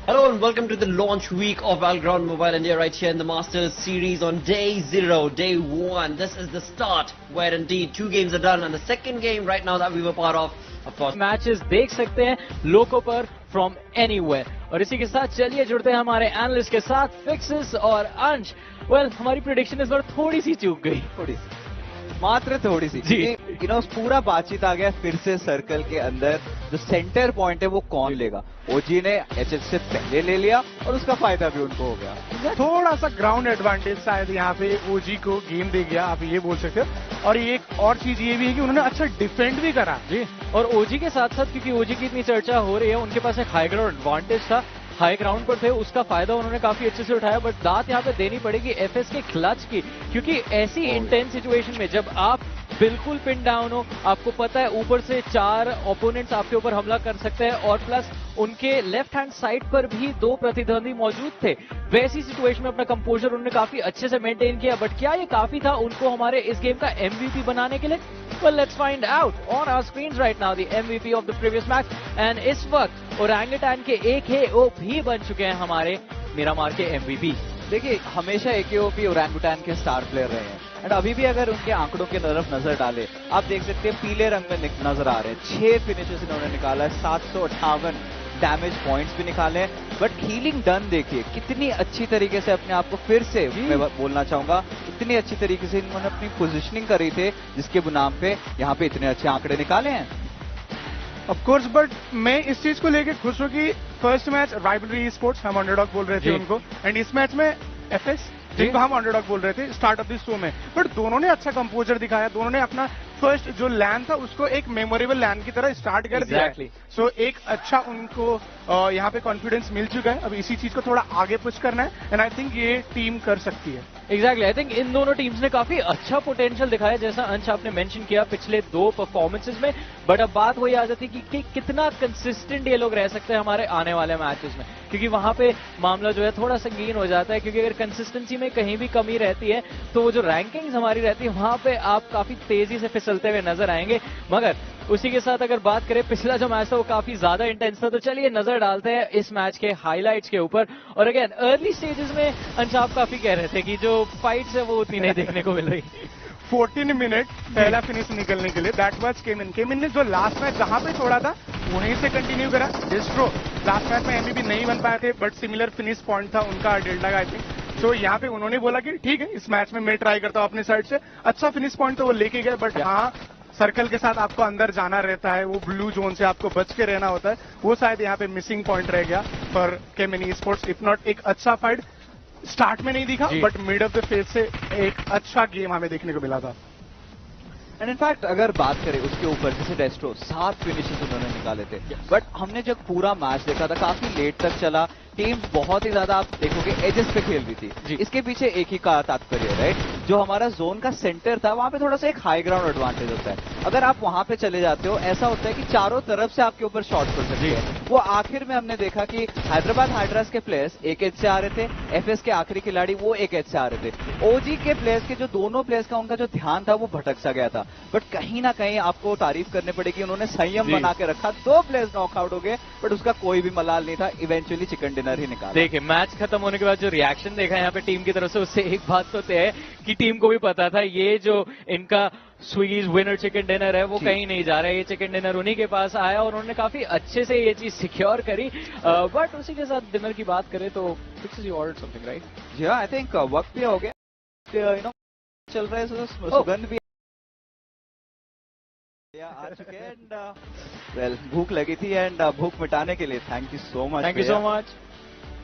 Hello and welcome to the launch week of Valground Mobile India right here in the Masters Series on day 0, day 1. This is the start where indeed 2 games are done and the second game right now that we were part of course. Matches देख सकते हैं लोगों पर from anywhere और इसी के साथ चलिए जुड़ते हैं हमारे एनालिस्ट के साथ फिक्सेस और अंश। वेल हमारी प्रेडिक्शन इस बार थोड़ी सी चूक गई, थोड़ी सी, मात्र थोड़ी सी जी। पूरा बातचीत आ गया फिर से सर्कल के अंदर जो सेंटर पॉइंट है वो कौन लेगा। ओजी ने एचएच से पहले ले लिया और उसका फायदा भी उनको हो गया। थोड़ा सा ग्राउंड एडवांटेज शायद यहाँ पे ओजी को गेम दे गया, आप ये बोल सकते हो। और एक और चीज ये भी है कि उन्होंने अच्छा डिफेंड भी करा जी। और ओजी के साथ साथ क्योंकि ओजी की इतनी चर्चा हो रही है, उनके पास एक हाई ग्राउंड एडवांटेज था, हाई ग्राउंड पर थे, उसका फायदा उन्होंने काफी अच्छे से उठाया। बट दांत यहाँ पे देनी पड़ेगी एफएस के क्लच की, क्योंकि ऐसी इंटेंस सिचुएशन में जब आप बिल्कुल पिन डाउन हो, आपको पता है ऊपर से 4 ओपोनेंट्स आपके ऊपर हमला कर सकते हैं और प्लस उनके लेफ्ट हैंड साइड पर भी 2 प्रतिद्वंदी मौजूद थे, वैसी सिचुएशन में अपना कंपोजर उन्होंने काफी अच्छे से मेंटेन किया। बट क्या ये काफी था उनको हमारे इस गेम का एमवीपी बनाने के लिए? Well, let's find out on our screens right now the MVP of the previous match. And इस वक्त ओरंगुटान के AKO भी बन चुके हैं हमारे मिरामार के MVP. देखिए, हमेशा AKO भी ओरंगुटान के स्टार प्लेयर रहे हैं एंड अभी भी अगर उनके आंकड़ों की तरफ नजर डाले, आप देख सकते हैं पीले रंग में नजर आ रहे हैं. 6 फिनिशेस इन्होंने निकाला है, 758 डैमेज पॉइंट्स भी निकाले हैं. बट हीलिंग डन देखिए कितनी अच्छी तरीके से अपने आप को फिर से मैं बोलना चाहूंगा, इतनी अच्छी तरीके से इन्होंने अपनी पोजीशनिंग करी थे जिसके बुनाम पे यहाँ पे इतने अच्छे आंकड़े निकाले हैं. ऑफ कोर्स, बट मैं इस चीज को लेके खुश हूं कि फर्स्ट मैच राइवलरी स्पोर्ट्स हम अंडरडॉग बोल रहे थे उनको, एंड इस मैच में एफएस जिनको हम अंडरडॉग बोल रहे थे स्टार्ट ऑफ दिस शो में. बट दोनों ने अच्छा कंपोजर दिखाया, दोनों ने अपना फर्स्ट जो लैन था उसको एक मेमोरेबल लैन की तरह स्टार्ट कर दिया. सो एक अच्छा उनको यहाँ पे कॉन्फिडेंस मिल चुका है. अब इसी चीज को थोड़ा आगे पुश करना है एंड आई थिंक ये टीम कर सकती है. एग्जैक्टली, आई थिंक इन दोनों टीम्स ने काफी अच्छा पोटेंशियल दिखाया जैसा अंश आपने मेंशन किया पिछले 2 परफॉर्मेंसेस में. बट अब बात वही आ जाती है कि कितना कंसिस्टेंट ये लोग रह सकते हैं हमारे आने वाले मैचेस में, क्योंकि वहां पे मामला जो है थोड़ा संगीन हो जाता है. क्योंकि अगर कंसिस्टेंसी में कहीं भी कमी रहती है तो वो जो रैंकिंग्स हमारी रहती है वहां पे आप काफी तेजी से फिसलते हुए नजर आएंगे. मगर उसी के साथ अगर बात करें पिछला जो मैच था वो काफी ज्यादा इंटेंस था, तो चलिए नजर डालते हैं इस मैच के हाईलाइट्स के ऊपर. और अगेन अर्ली स्टेजेस में अंशाप काफी कह रहे थे कि जो फाइट्स है वो उतनी नहीं देखने को मिल रही. 14 मिनट पहला फिनिश निकलने के लिए दैट वाज केमिन ने जो लास्ट मैच जहां पे छोड़ा था वहीं से कंटिन्यू करा. डिस्ट्रो लास्ट मैच में एमवीपी नहीं बन पाए थे बट सिमिलर फिनिश पॉइंट था उनका डेल्टा का आई थिंक. तो यहाँ पे उन्होंने बोला कि ठीक है इस मैच में मैं ट्राई करता हूँ अपने साइड से. अच्छा फिनिश पॉइंट तो वो लेके गए, बट हाँ सर्कल के साथ आपको अंदर जाना रहता है, वो ब्लू जोन से आपको बच के रहना होता है, वो शायद यहाँ पे मिसिंग पॉइंट रह गया फॉर केमिन स्पोर्ट्स. इफ नॉट एक अच्छा फाइट स्टार्ट में नहीं दिखा but mid of the phase से एक अच्छा गेम हमें देखने को मिला था. एंड इनफैक्ट अगर बात करें उसके ऊपर जैसे डेस्ट्रो 7 फिनिशेस उन्होंने निकाले थे, बट हमने जब पूरा मैच देखा था काफी लेट तक चला. टीम बहुत ही ज्यादा आप देखोगे एजेस पे खेल रही थी. इसके पीछे एक ही का तात्पर्य है, राइट, जो हमारा जोन का सेंटर था वहां पे थोड़ा सा एक हाई ग्राउंड एडवांटेज होता है. अगर आप वहां पे चले जाते हो ऐसा होता है कि चारों तरफ से आपके ऊपर शॉट पड़ सकते हैं. वो आखिर में हमने देखा कि हैदराबाद हाइड्रास के प्लेयर्स एक एज से आ रहे थे, एफएस के आखिरी खिलाड़ी वो एक एज से आ रहे थे. ओजी के प्लेयर्स के जो दोनों प्लेयर्स का उनका जो ध्यान था वो भटक सा गया था. बट कहीं ना कहीं आपको तारीफ करनी पड़ेगी, उन्होंने संयम बना के रखा. 2 प्लेयर्स नॉकआउट हो गए बट उसका कोई भी मलाल नहीं था. इवेंचुअली चिकन डिनर ही निकाला. देखिए मैच खत्म होने के बाद जो रिएक्शन देखा यहाँ पे टीम की तरफ से, उससे एक बात तो तय है कि टीम को भी पता था ये जो इनका स्विगीज विनर चिकन डिनर है वो कहीं नहीं जा रहा है. ये चिकन डिनर उन्हीं के पास आया और उन्होंने काफी अच्छे से ये चीज सिक्योर करी. बट उसी के साथ डिनर की बात करें तो fix you order something right. जी आई थिंक वक्त भी हो गया, यू नो चल रहा है, सुगंध भी आ चुके हैं. एंड वेल भूख लगी थी एंड भूख मिटाने के लिए thank you so much. Thank you so much.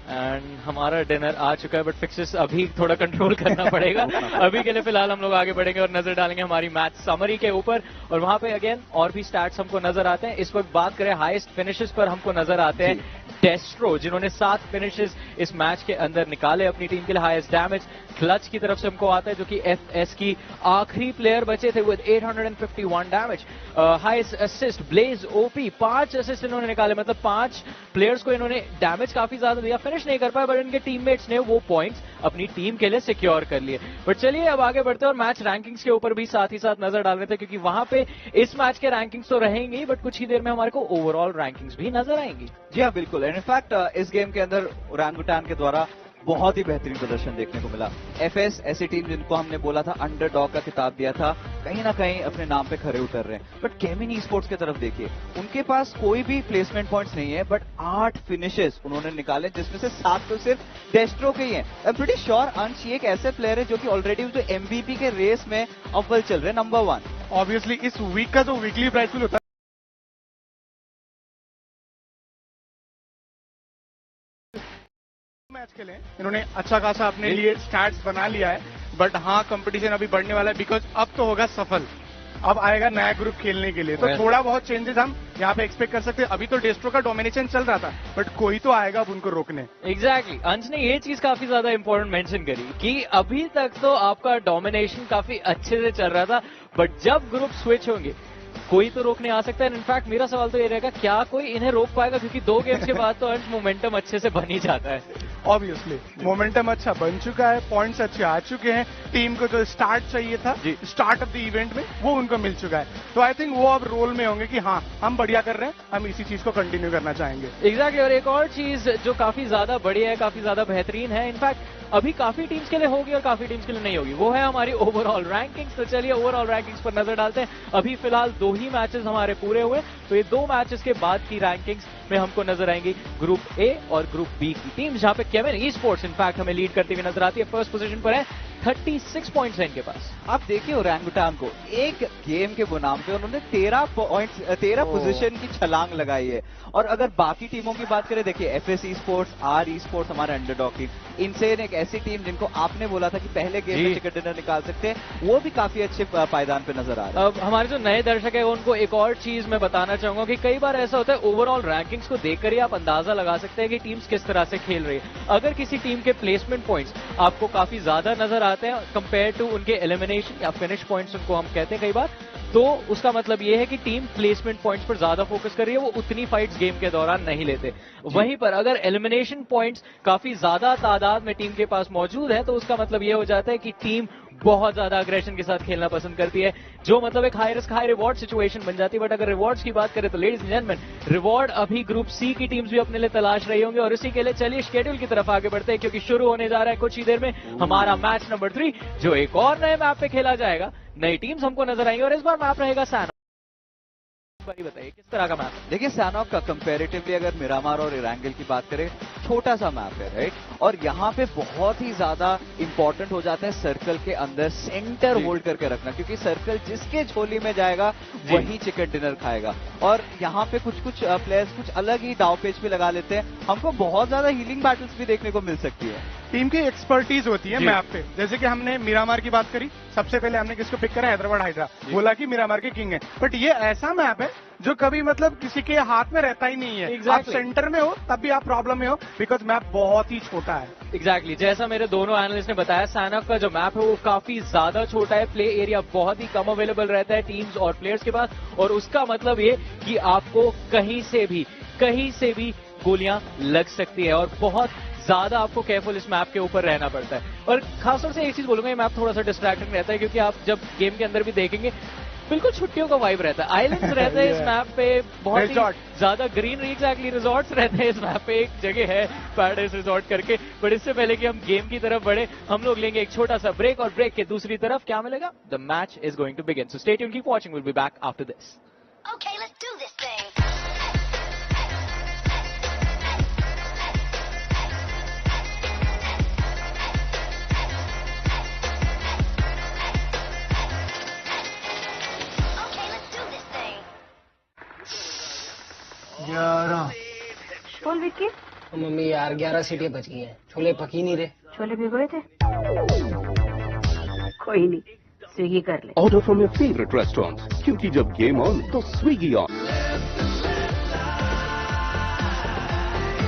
And हमारा डिनर आ चुका है बट फिक्सेस अभी थोड़ा कंट्रोल करना पड़ेगा. अभी के लिए फिलहाल हम लोग आगे बढ़ेंगे और नजर डालेंगे हमारी मैच समरी के ऊपर. और वहां पे अगेन और भी स्टैट्स हमको नजर आते हैं. इस वक्त बात करें हाईएस्ट फिनिशेस पर हमको नजर आते हैं डेस्ट्रो, जिन्होंने 7 फिनिशेस इस मैच के अंदर निकाले अपनी टीम के लिए. हाईएस्ट डैमेज क्लच की तरफ से हमको आता है जो कि एफएस की आखिरी प्लेयर बचे थे with 851 damage. Highest assist blaze OP 5 assist इन्होंने निकाले, मतलब 5 प्लेयर्स को इन्होंने डैमेज काफी ज्यादा दिया. फिनिश नहीं कर पाए बट इनके टीममेट्स ने वो पॉइंट्स अपनी टीम के लिए सिक्योर कर लिए. बट चलिए अब आगे बढ़ते हैं और मैच रैंकिंग्स के ऊपर भी साथ ही साथ नजर डाल रहे थे, क्योंकि वहां पे इस मैच के रैंकिंग्स तो रहेंगे बट कुछ ही देर में हमारे को ओवरऑल रैंकिंग्स भी नजर आएंगी. जी हाँ बिल्कुल. एंड इनफैक्ट इस गेम के अंदर ओरंगुटान के द्वारा बहुत ही बेहतरीन प्रदर्शन देखने को मिला. एफएस ऐसी टीम जिनको हमने बोला था अंडरडॉग का खिताब दिया था, कहीं ना कहीं अपने नाम पे खरे उतर रहे हैं. बट केमिन ई-स्पोर्ट्स की तरफ देखिए, उनके पास कोई भी प्लेसमेंट पॉइंट्स नहीं है बट 8 फिनिशेस उन्होंने निकाले जिसमें से 7 तो सिर्फ डेस्ट्रो के ही हैं. आई एम प्रीटी श्योर अंश ये एक ऐसे प्लेयर है जो कि ऑलरेडी जो एमवीपी के रेस में अव्वल चल रहे, नंबर 1. ऑब्वियसली इस वीक का जो वीकली प्राइस होता है मैच के लिए इन्होंने अच्छा खासा अपने लिए स्टैट्स बना लिया है. बट हाँ कंपटीशन अभी बढ़ने वाला है बिकॉज अब तो होगा सफल, अब आएगा नया ग्रुप खेलने के लिए. तो थोड़ा बहुत चेंजेस हम यहाँ पे एक्सपेक्ट कर सकते हैं. अभी तो डेस्ट्रो का डोमिनेशन चल रहा था बट कोई तो आएगा अब उनको रोकने. एग्जैक्टली. अंश ने ये चीज काफी ज्यादा इंपॉर्टेंट मेंशन करी कि अभी तक तो आपका डोमिनेशन काफी अच्छे से चल रहा था बट जब ग्रुप स्विच होंगे कोई तो रोकने आ सकता है। इनफैक्ट मेरा सवाल तो ये रहेगा, क्या कोई इन्हें रोक पाएगा, क्योंकि 2 गेम्स के बाद तो अंश मोमेंटम अच्छे से बन ही जाता है। ऑब्वियसली मोमेंटम अच्छा बन चुका है, पॉइंट्स अच्छे आ चुके हैं, टीम को जो स्टार्ट चाहिए था स्टार्ट ऑफ द इवेंट में वो उनको मिल चुका है। तो आई थिंक वो अब रोल में होंगे कि हाँ हम बढ़िया कर रहे हैं, हम इसी चीज को कंटिन्यू करना चाहेंगे। एग्जैक्टली। और एक और चीज जो काफी ज्यादा बढ़िया है, काफी ज्यादा बेहतरीन है, इनफैक्ट अभी काफी टीम्स के लिए होगी और काफी टीम्स के लिए नहीं होगी, वो है हमारी ओवरऑल रैंकिंग्स। तो चलिए ओवरऑल रैंकिंग्स पर नजर डालते हैं। अभी फिलहाल 2 ही मैचेस हमारे पूरे हुए, तो ये 2 मैचेस के बाद की रैंकिंग्स में हमको नजर आएंगी ग्रुप ए और ग्रुप बी की टीम्स, जहां पे केविन ई-स्पोर्ट्स इनफैक्ट हमें लीड करती हुई नजर आती है। फर्स्ट पोजीशन पर है, 36 पॉइंट्स है इनके पास। आप देखिए ओरंगुटान को, एक गेम के बुनाम पे उन्होंने 13 पोजीशन की छलांग लगाई है। और अगर बाकी टीमों की बात करें, देखिए एफएस ई-स्पोर्ट्स, आर ई-स्पोर्ट्स हमारा अंडरडॉग टीम, इनसेन एक ऐसी टीम जिनको आपने बोला था कि पहले गेम में चिकन डिनर निकाल सकते हैं, वो भी काफी अच्छे पायदान पे नजर आ रहे हैं। अब हमारे जो नए दर्शक है उनको एक और चीज मैं बताना चाहूंगा कि कई बार ऐसा होता है ओवरऑल रैंकिंग्स को देखकर ही आप अंदाजा लगा सकते हैं कि टीम्स किस तरह से खेल रही है। अगर किसी टीम के प्लेसमेंट पॉइंट्स आपको काफी ज्यादा नजर आते हैं कंपेयर टू उनके एलिमिनेशन या फिनिश पॉइंट्स उनको हम कहते हैं कई बार, तो उसका मतलब ये है कि टीम प्लेसमेंट पॉइंट्स पर ज्यादा फोकस कर रही है, वो उतनी फाइट्स गेम के दौरान नहीं लेते। वहीं पर अगर एलिमिनेशन पॉइंट्स काफी ज्यादा तादाद में टीम के पास मौजूद है, तो उसका मतलब ये हो जाता है कि टीम बहुत ज्यादा अग्रेशन के साथ खेलना पसंद करती है, जो मतलब एक high risk high reward situation बन जाती है। बट अगर रिवॉर्ड्स की बात करें तो लेडीज एंड जेंटलमैन, रिवॉर्ड अभी ग्रुप सी की टीम्स भी अपने लिए तलाश रही होंगी। और इसी के लिए चलिए शेड्यूल की तरफ आगे बढ़ते हैं, क्योंकि शुरू होने जा रहा है कुछ ही देर में हमारा मैच नंबर 3, जो एक और नए मैप पे खेला जाएगा। नई टीम्स हमको नजर आएंगी और इस बार मैप रहेगा सैन। बताइए किस तरह का मैप? देखिए सैनॉक का कंपैरेटिवली अगर मिरामार और इरांगल की बात करें, छोटा सा मैप है, राइट? और यहाँ पे बहुत ही ज्यादा इंपॉर्टेंट हो जाता है सर्कल के अंदर सेंटर होल्ड करके रखना, क्योंकि सर्कल जिसके झोली में जाएगा वही चिकन डिनर खाएगा। और यहाँ पे कुछ प्लेयर्स कुछ अलग ही दाव पेच भी लगा लेते हैं, हमको बहुत ज्यादा हीलिंग बैटल्स भी देखने को मिल सकती है। टीम की एक्सपर्टीज होती है मैप पे, जैसे कि हमने मिरामार की बात करी, सबसे पहले हमने किसको पिक करा? हैदराबाद हाइड्रा, बोला कि मिरामार के किंग है। बट ये ऐसा मैप है जो कभी मतलब किसी के हाथ में रहता ही नहीं है। आप सेंटर में हो तब भी आप प्रॉब्लम में हो, बिकॉज मैप बहुत ही छोटा है। एग्जैक्टली जैसा मेरे दोनों एनालिस्ट ने बताया, सैनॉक का जो मैप है वो काफी ज्यादा छोटा है, प्ले एरिया बहुत ही कम अवेलेबल रहता है टीम्स और प्लेयर्स के पास, और उसका मतलब ये कि आपको कहीं से भी गोलियां लग सकती है और बहुत ज्यादा आपको केयरफुल इस मैप के ऊपर रहना पड़ता है। और खासतौर से एक चीज बोलूंगा, ये मैप थोड़ा सा डिस्ट्रैक्टिंग रहता है, क्योंकि आप जब गेम के अंदर भी देखेंगे बिल्कुल छुट्टियों का वाइब रहता है। आइलैंड्स रहते हैं इस मैप पे, बहुत ही ज्यादा ग्रीनरी, एग्जैक्टली रिजॉर्ट्स रहते हैं इस मैप पे। एक जगह है पैराडाइज रिजॉर्ट करके। बट इससे पहले कि हम गेम की तरफ बढ़े, हम लोग लेंगे एक छोटा सा ब्रेक, और ब्रेक के दूसरी तरफ क्या मिलेगा? The match is going to begin, so stay tuned, keep watching, will be back after this. Okay, let's do this thing. बोल विक्की। मम्मी यार 11 सीटें बच गई हैं, छोले पक ही नहीं रहे। छोले भिगोए थे? कोई नहीं, स्विगी कर ले। Order from your favourite restaurant, क्योंकि जब गेम ऑन तो Swiggy on.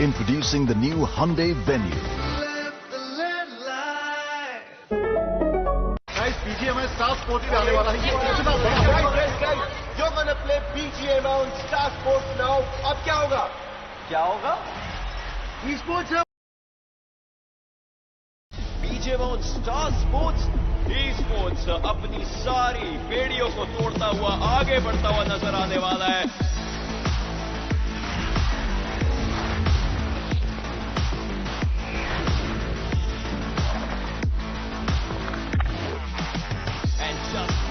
Introducing the new Hyundai Venue. Guys, BGMI Star Sports पे आने वाला है। ये कितना बड़ा guys, you're gonna play BGMI on Star Sports now. अब क्या होगा? क्या होगा? ESports है। BGMI on Star Sports, ESports अपनी सारी बेड़ियों को तोड़ता हुआ आगे बढ़ता हुआ नजर आने वाला है।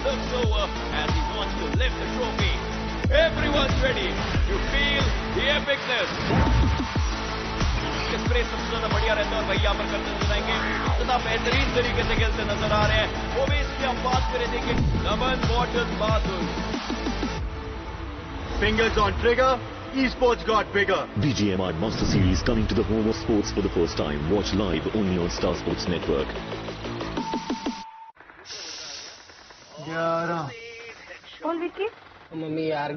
Looks over as he wants to lift the trophy. Everyone's ready. You feel the epicness. Spray सबसे ज्यादा बढ़िया रहता है और भाई यहाँ पर करते नजर आएंगे, इतना बेहतरीन तरीके से खेलते नजर आ रहे हैं। वो भी इसकी हम बात करें, देखिए नमन बॉटल बहादुर। Fingers on trigger. ESports got bigger. BGMI Master Series coming to the home of sports for the first time. Watch live only on Star Sports Network. 11। बोल विक्की। मम्मी यार